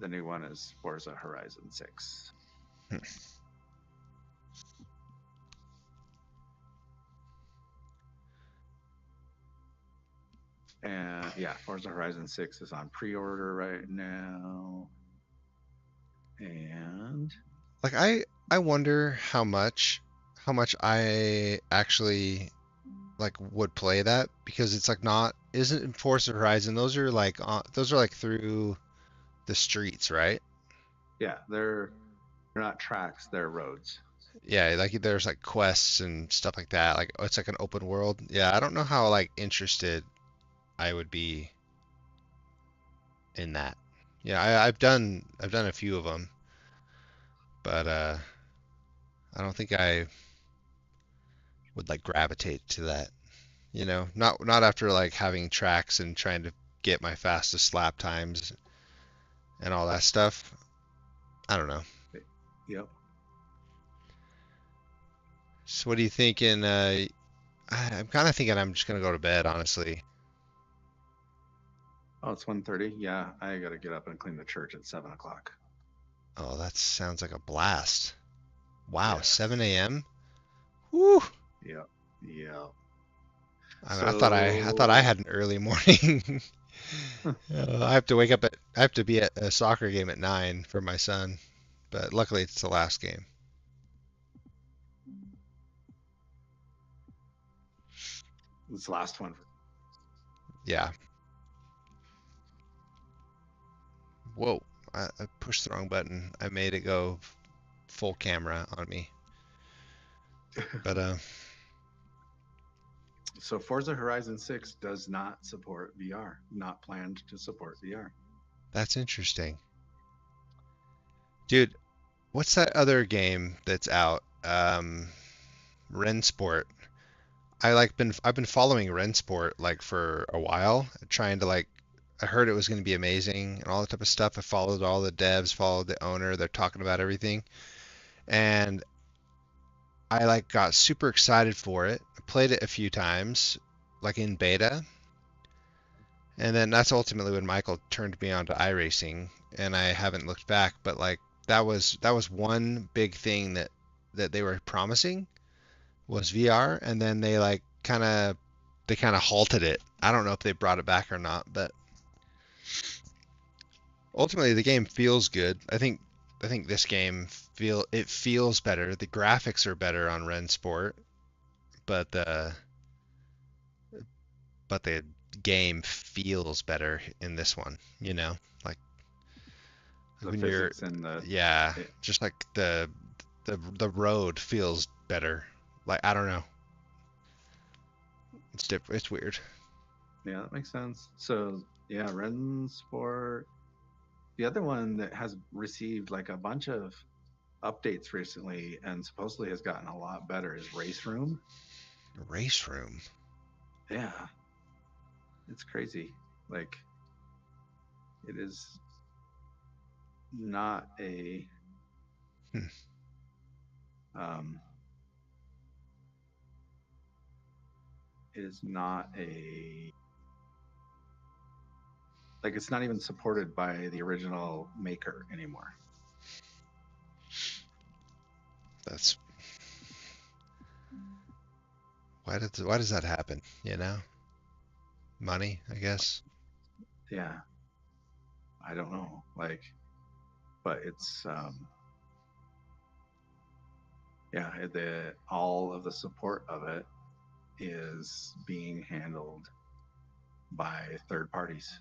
the new one is Forza Horizon 6. And yeah, Forza Horizon 6 is on pre-order right now. And like I wonder how much I actually like would play that, because it's like not isn't in Forza Horizon, those are like through the streets, right? Yeah, they're not tracks, they're roads. Yeah, like there's like quests and stuff like that. Like it's like an open world. Yeah, I don't know how like interested I would be in that. Yeah, I've done a few of them, but I don't think I would like gravitate to that. Not after like having tracks and trying to get my fastest lap times and all that stuff. I don't know. Yep. So what are you thinking? I'm kind of thinking I'm just gonna go to bed, honestly. Oh, it's 1:30. Yeah, I gotta get up and clean the church at 7 o'clock. Oh, that sounds like a blast. Wow, Yes. 7 a.m. Woo! Yep. I thought I had an early morning. I have to I have to be at a soccer game at 9 for my son, but luckily it's the last game. This last one. Yeah. Whoa, I pushed the wrong button. I made it go full camera on me. But So Forza Horizon 6 does not support VR. Not planned to support VR. That's interesting. Dude, what's that other game that's out? Rensport. I've been following Rensport like for a while, trying to like I heard it was going to be amazing and all that type of stuff. I followed all the devs, followed the owner. They're talking about everything, and I like got super excited for it. I played it a few times, like in beta, and then that's ultimately when Michael turned me on to iRacing, and I haven't looked back. But like that was one big thing that they were promising was VR, and then they like kind of they kind of halted it. I don't know if they brought it back or not, but ultimately the game feels good. I think this game feels better. The graphics are better on Ren Sport, but the game feels better in this one, like The when you're, physics and yeah, it, just like the road feels better. Like, I don't know. It's different. It's weird. yeah, that makes sense. So yeah, Ren's for the other one that has received like a bunch of updates recently and supposedly has gotten a lot better is Race Room. Race Room. Yeah, it's crazy. Like it is not a Hmm. um it is not a like it's not even supported by the original maker anymore. That's why does that happen? Money, I guess. Yeah, I don't know. Like, but it's yeah, the all of the support of it is being handled by third parties.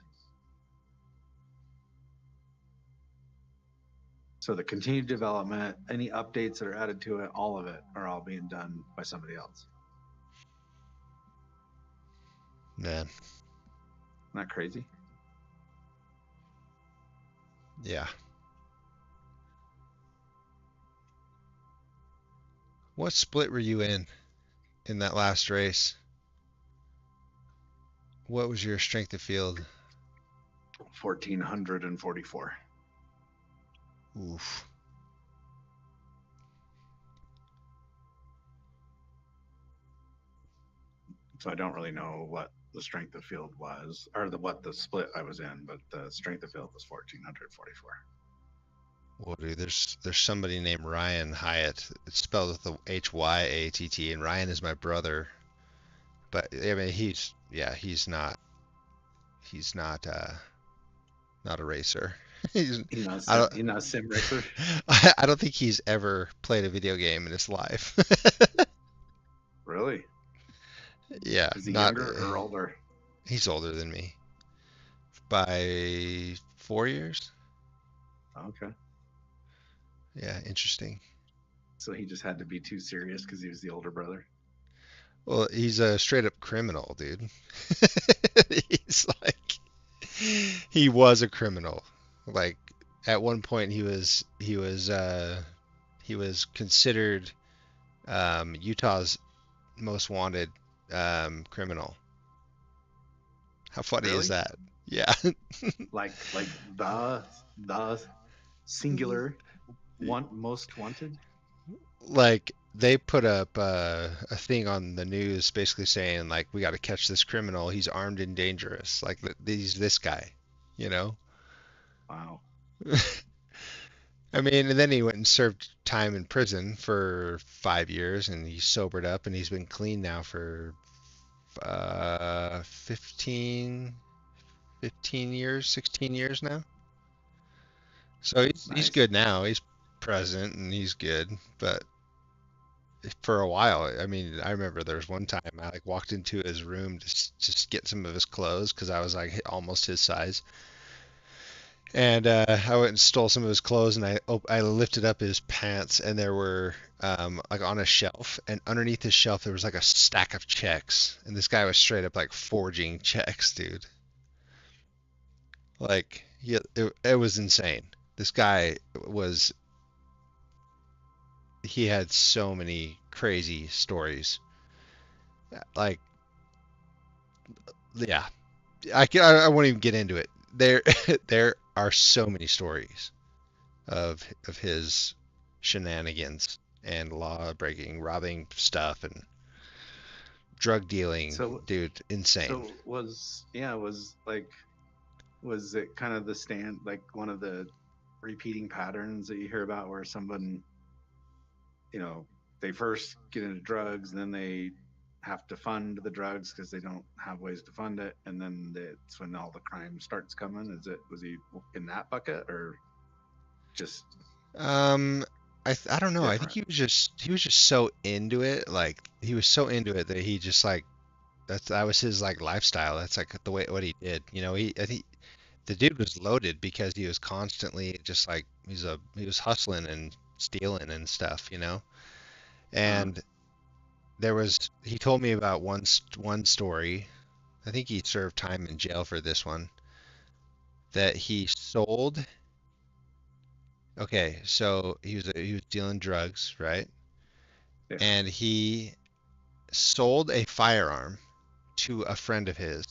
So the continued development, any updates that are added to it, all of it are all being done by somebody else. Man, Isn't that crazy? yeah. What split were you in that last race? What was your strength of field? 1,444. Oof. So I don't really know what the strength of field was, or what the split I was in, but the strength of field was 1,444. Well, dude, there's somebody named Ryan Hyatt. It's spelled with the Hyatt, and Ryan is my brother. But I mean, he's not a racer. He's I don't He's not a sim racer. I don't think he's ever played a video game in his life. Really? Yeah, Is he not younger or older? he's older than me by 4 years. Okay. Yeah, interesting. So he just had to be too serious because he was the older brother. Well, he's a straight up criminal, dude. He's like he was a criminal. Like at one point he was considered Utah's most wanted criminal. How funny is Really? that? Yeah. Like the singular most wanted? Like they put up a thing on the news basically saying like we got to catch this criminal. He's armed and dangerous. Like he's this guy, you know? Wow. I mean, and then he went and served time in prison for 5 years, and he sobered up, and he's been clean now for 15 years, 16 years now. So he's Nice. good now. He's present and he's good, but for a while, I mean, I remember there was one time I like walked into his room to just get some of his clothes because I was like almost his size. And I went and stole some of his clothes, and I lifted up his pants, and there were like on a shelf, and underneath his shelf there was like a stack of checks, and this guy was straight up like forging checks, dude. Like it was insane. This guy was he had so many crazy stories. Like yeah, I won't even get into it. There there are so many stories of his shenanigans and law breaking, robbing stuff and drug dealing, So dude, insane. so was it kind of the stand like one of the repeating patterns that you hear about where someone, you know, they first get into drugs and then they have to fund the drugs because they don't have ways to fund it, and then it's when all the crime starts coming. Was he in that bucket or just Um, I don't know. I think different? he was just so into it. Like he was so into it that he just like that was his like lifestyle. That's like the way what he did. You know, I think the dude was loaded because he was constantly just like he was hustling and stealing and stuff. You know, Uh, and he told me about one story. I think he served time in jail for this one that he sold. Okay, so he was dealing drugs, right? yeah. And he sold a firearm to a friend of his,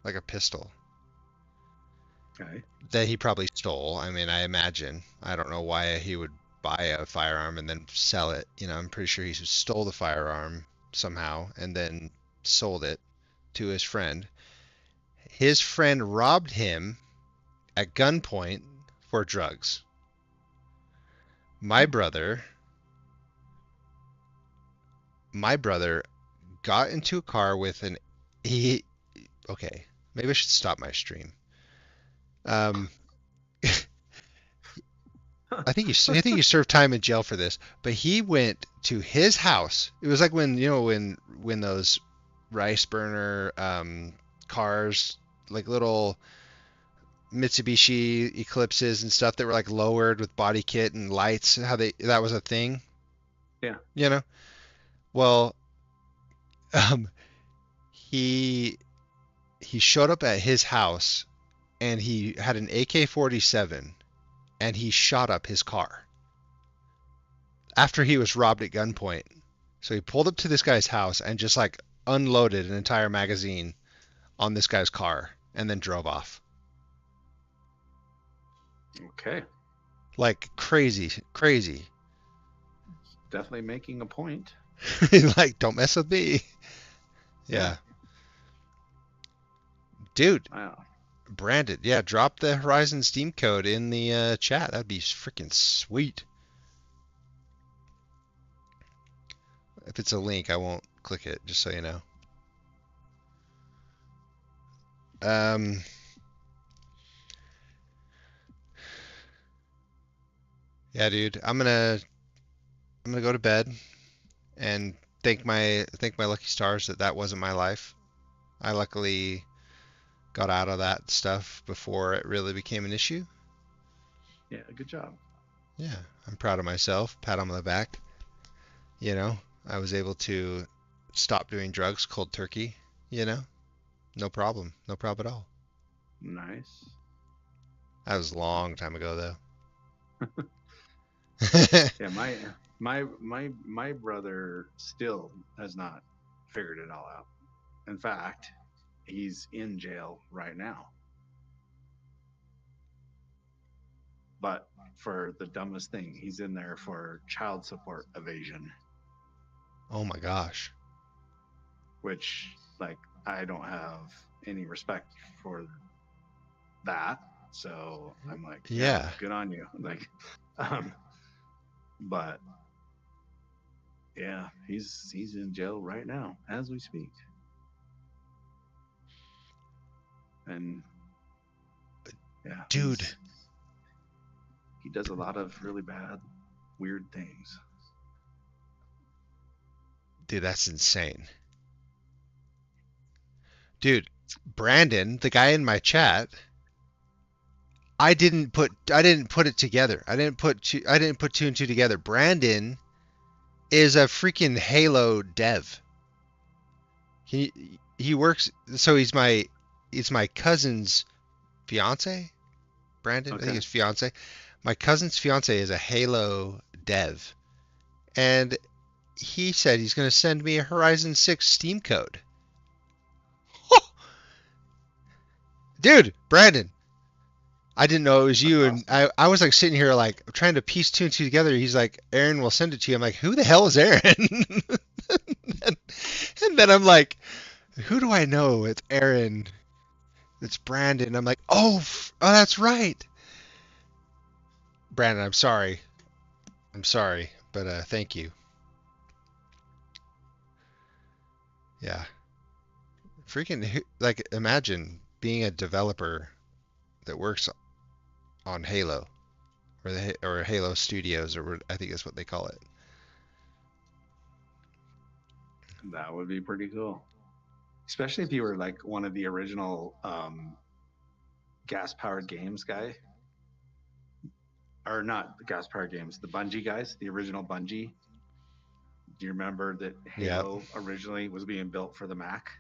like a pistol Okay. that he probably stole. I mean, I imagine. I don't know why he would buy a firearm and then sell it. You know, I'm pretty sure he stole the firearm somehow and then sold it to his friend. His friend robbed him at gunpoint for drugs. My brother, my brother got into a car with an he okay, maybe I should stop my stream. Um, I think he served time in jail for this, but he went to his house. It was like when you know when those rice burner cars, like little Mitsubishi Eclipses and stuff that were like lowered with body kit and lights, how they that was a thing, Yeah. you know? Well, um, he he showed up at his house and he had an AK-47 and he shot up his car after he was robbed at gunpoint. So he pulled up to this guy's house and just like unloaded an entire magazine on this guy's car and then drove off. Okay. Like crazy, crazy. Definitely making a point. Like, don't mess with me. Yeah. Yeah. Dude, Wow. Brandon, yeah, drop the Horizon Steam code in the chat. That'd be freaking sweet. If it's a link, I won't click it, just so you know. Um, yeah, dude, I'm gonna go to bed and thank my lucky stars that that wasn't my life. I luckily got out of that stuff before it really became an issue. Yeah. Good job. Yeah, I'm proud of myself. Pat on the back. You know, I was able to stop doing drugs cold turkey. You know, no problem, no problem at all. Nice. That was a long time ago, though. Yeah. My brother still has not figured it all out. In fact, he's in jail right now. But for the dumbest thing, he's in there for child support evasion, Oh my gosh. which like I don't have any respect for that. So I'm like, yeah, Yeah, good on you. Like, um, but yeah, he's in jail right now as we speak, and yeah, dude, he does a lot of really bad, weird things. dude, that's insane. Dude, Brandon, the guy in my chat, I didn't put it together. I didn't put two and two together. Brandon is a freaking Halo dev. He works so it's my cousin's fiance, Brandon, I think Okay, his fiance. My cousin's fiance is a Halo dev, and he said he's going to send me a Horizon 6 Steam code. Dude, Brandon, I didn't know it was that's you, and awesome. I was like sitting here like trying to piece two and two together. He's like, Aaron will send it to you. I'm like, who the hell is Aaron? and, and then I'm like, who do I know? It's Aaron. It's Brandon. I'm like, oh, that's right. Brandon, I'm sorry. I'm sorry, but thank you. Yeah. Freaking like imagine being a developer that works on Halo or Halo Studios or I think that's what they call it. That would be pretty cool. Especially if you were like one of the original gas powered games guy. Or not the gas powered games, the Bungie guys, the original Bungie. Do you remember that Yeah. Halo originally was being built for the Mac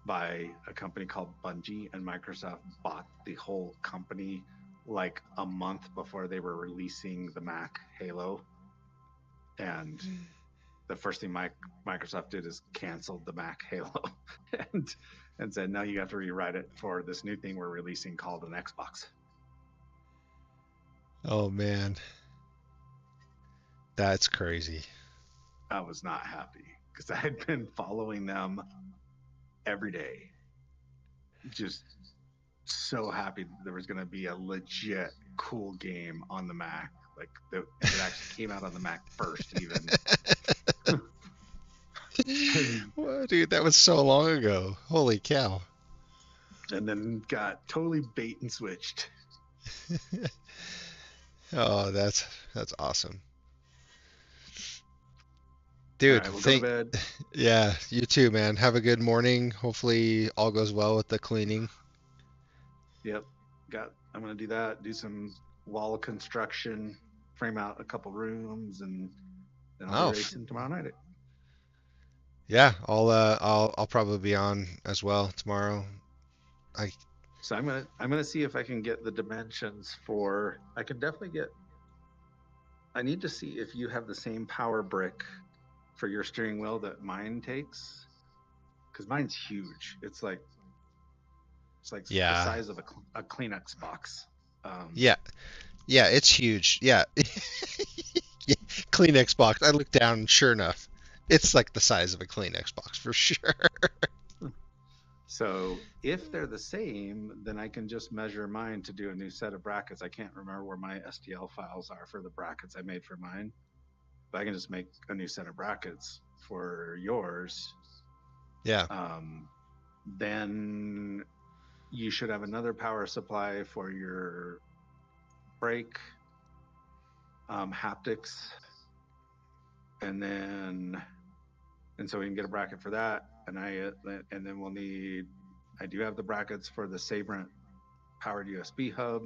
by a company called Bungie, and Microsoft bought the whole company like a month before they were releasing the Mac Halo? And the first thing Microsoft did is canceled the Mac Halo and and said, "No, you have to rewrite it for this new thing we're releasing called an Xbox." Oh man, that's crazy. I was not happy because I had been following them every day, just so happy that there was going to be a legit cool game on the Mac. Like it actually came out on the Mac first, even. and Well, dude, that was so long ago. Holy cow. and then got totally bait and switched. Oh, that's awesome. All Dude, right, we'll go to think bed. yeah, you too, man. Have a good morning. Hopefully all goes well with the cleaning. Yep, got. I'm gonna do that. Do some wall construction, frame out a couple rooms, and then I'll be Oh, racing tomorrow night. yeah, I'll probably be on as well tomorrow. I So I'm gonna see if I can get the dimensions for. I can definitely get. I need to see if you have the same power brick for your steering wheel that mine takes, because mine's huge. It's like the yeah. size of a Kleenex box. Um, Yeah. Yeah, it's huge. Yeah. Yeah. Kleenex box. I looked down and sure enough, it's like the size of a Kleenex box for sure. so if they're the same, then I can just measure mine to do a new set of brackets. I can't remember where my STL files are for the brackets I made for mine, but I can just make a new set of brackets for yours. Yeah. Um, then you should have another power supply for your brake, haptics, and then and so we can get a bracket for that. And then we'll need. I do have the brackets for the Sabrent powered USB hub.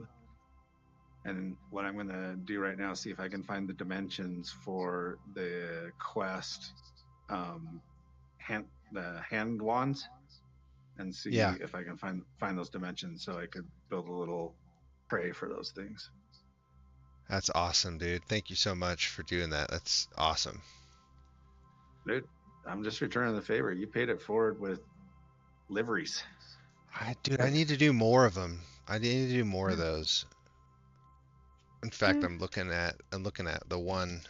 And what I'm going to do right now is see if I can find the dimensions for the Quest um, the hand wands, and Yeah. see if I can find those dimensions so I could build a little tray for those things. That's awesome, dude. Thank you so much for doing that. That's awesome. Dude, I'm just returning the favor. You paid it forward with liveries. Dude, I need to do more of them. I need to do more of those. In fact, I'm looking at the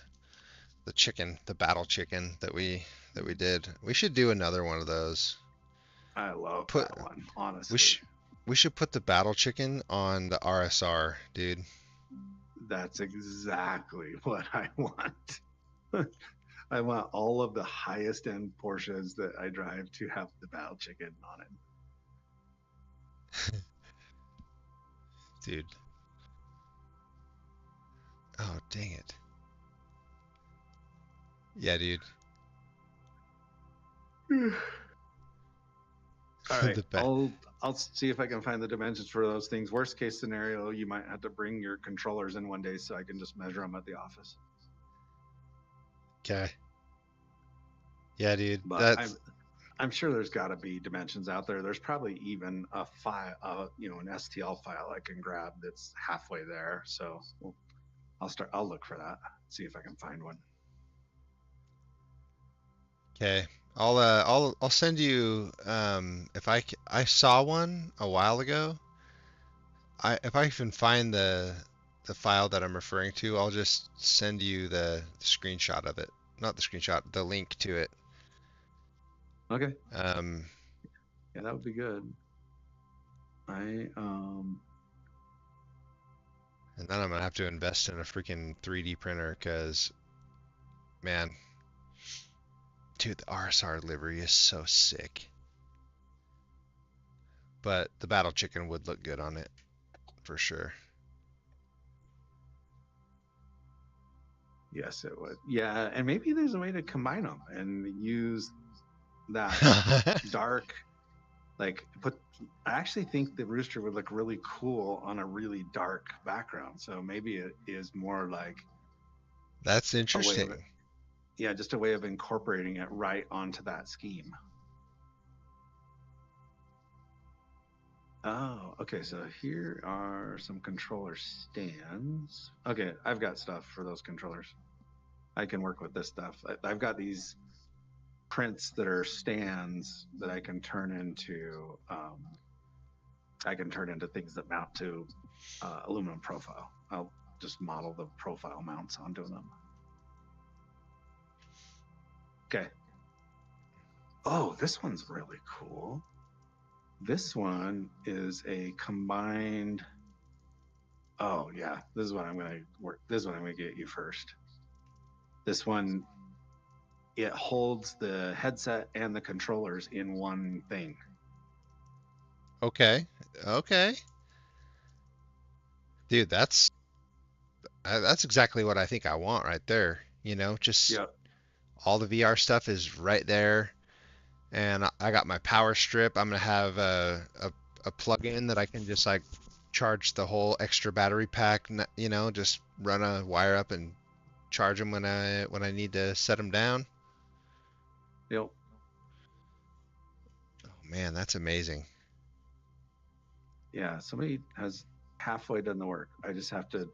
chicken, the battle chicken that we did. We should do another one of those. I love Put that one, we honestly. should we should put the battle chicken on the RSR, dude. That's exactly what I want. I want all of the highest end Porsches that I drive to have the battle chicken on it. Dude. Oh, dang it. Yeah, dude. All right, The bet. I'll see if I can find the dimensions for those things. Worst case scenario, you might have to bring your controllers in one day so I can just measure them at the office. Okay. Yeah, dude. But I'm sure there's got to be dimensions out there. There's probably even a file, an STL file I can grab that's halfway there. So I'll look for that. See if I can find one. Okay. I'll send you if I saw one a while ago. If I can find the file that I'm referring to, I'll just send you the screenshot of it. Not the screenshot, the link to it. Okay. Um, Yeah, that would be good. I and then I'm gonna have to invest in a freaking 3D printer because, man, Dude, the RSR livery is so sick. But the Battle Chicken would look good on it for sure. Yes, it would. Yeah, and maybe there's a way to combine them and use that dark, like put. I actually think the rooster would look really cool on a really dark background. So maybe it is more like That's a way of, interesting. yeah, just a way of incorporating it right onto that scheme. Oh, okay. So here are some controller stands. Okay, I've got stuff for those controllers. I can work with this stuff. I've got these prints that are stands that I can turn into. I can turn into things that mount to aluminum profile. I'll just model the profile mounts onto them. Okay. Oh, this one's really cool. This one is a combined. Oh yeah, this is what I'm gonna work. This is what I'm gonna get you first. This one, it holds the headset and the controllers in one thing. Okay. Okay. Dude, that's exactly what I think I want right there. Just Yep. all the VR stuff is right there. And I got my power strip. I'm gonna have a plug-in that I can just like charge the whole extra battery pack. Just run a wire up and charge them when I need to set them down. Yep. Oh man, that's amazing. Yeah. Somebody has halfway done the work. I just have to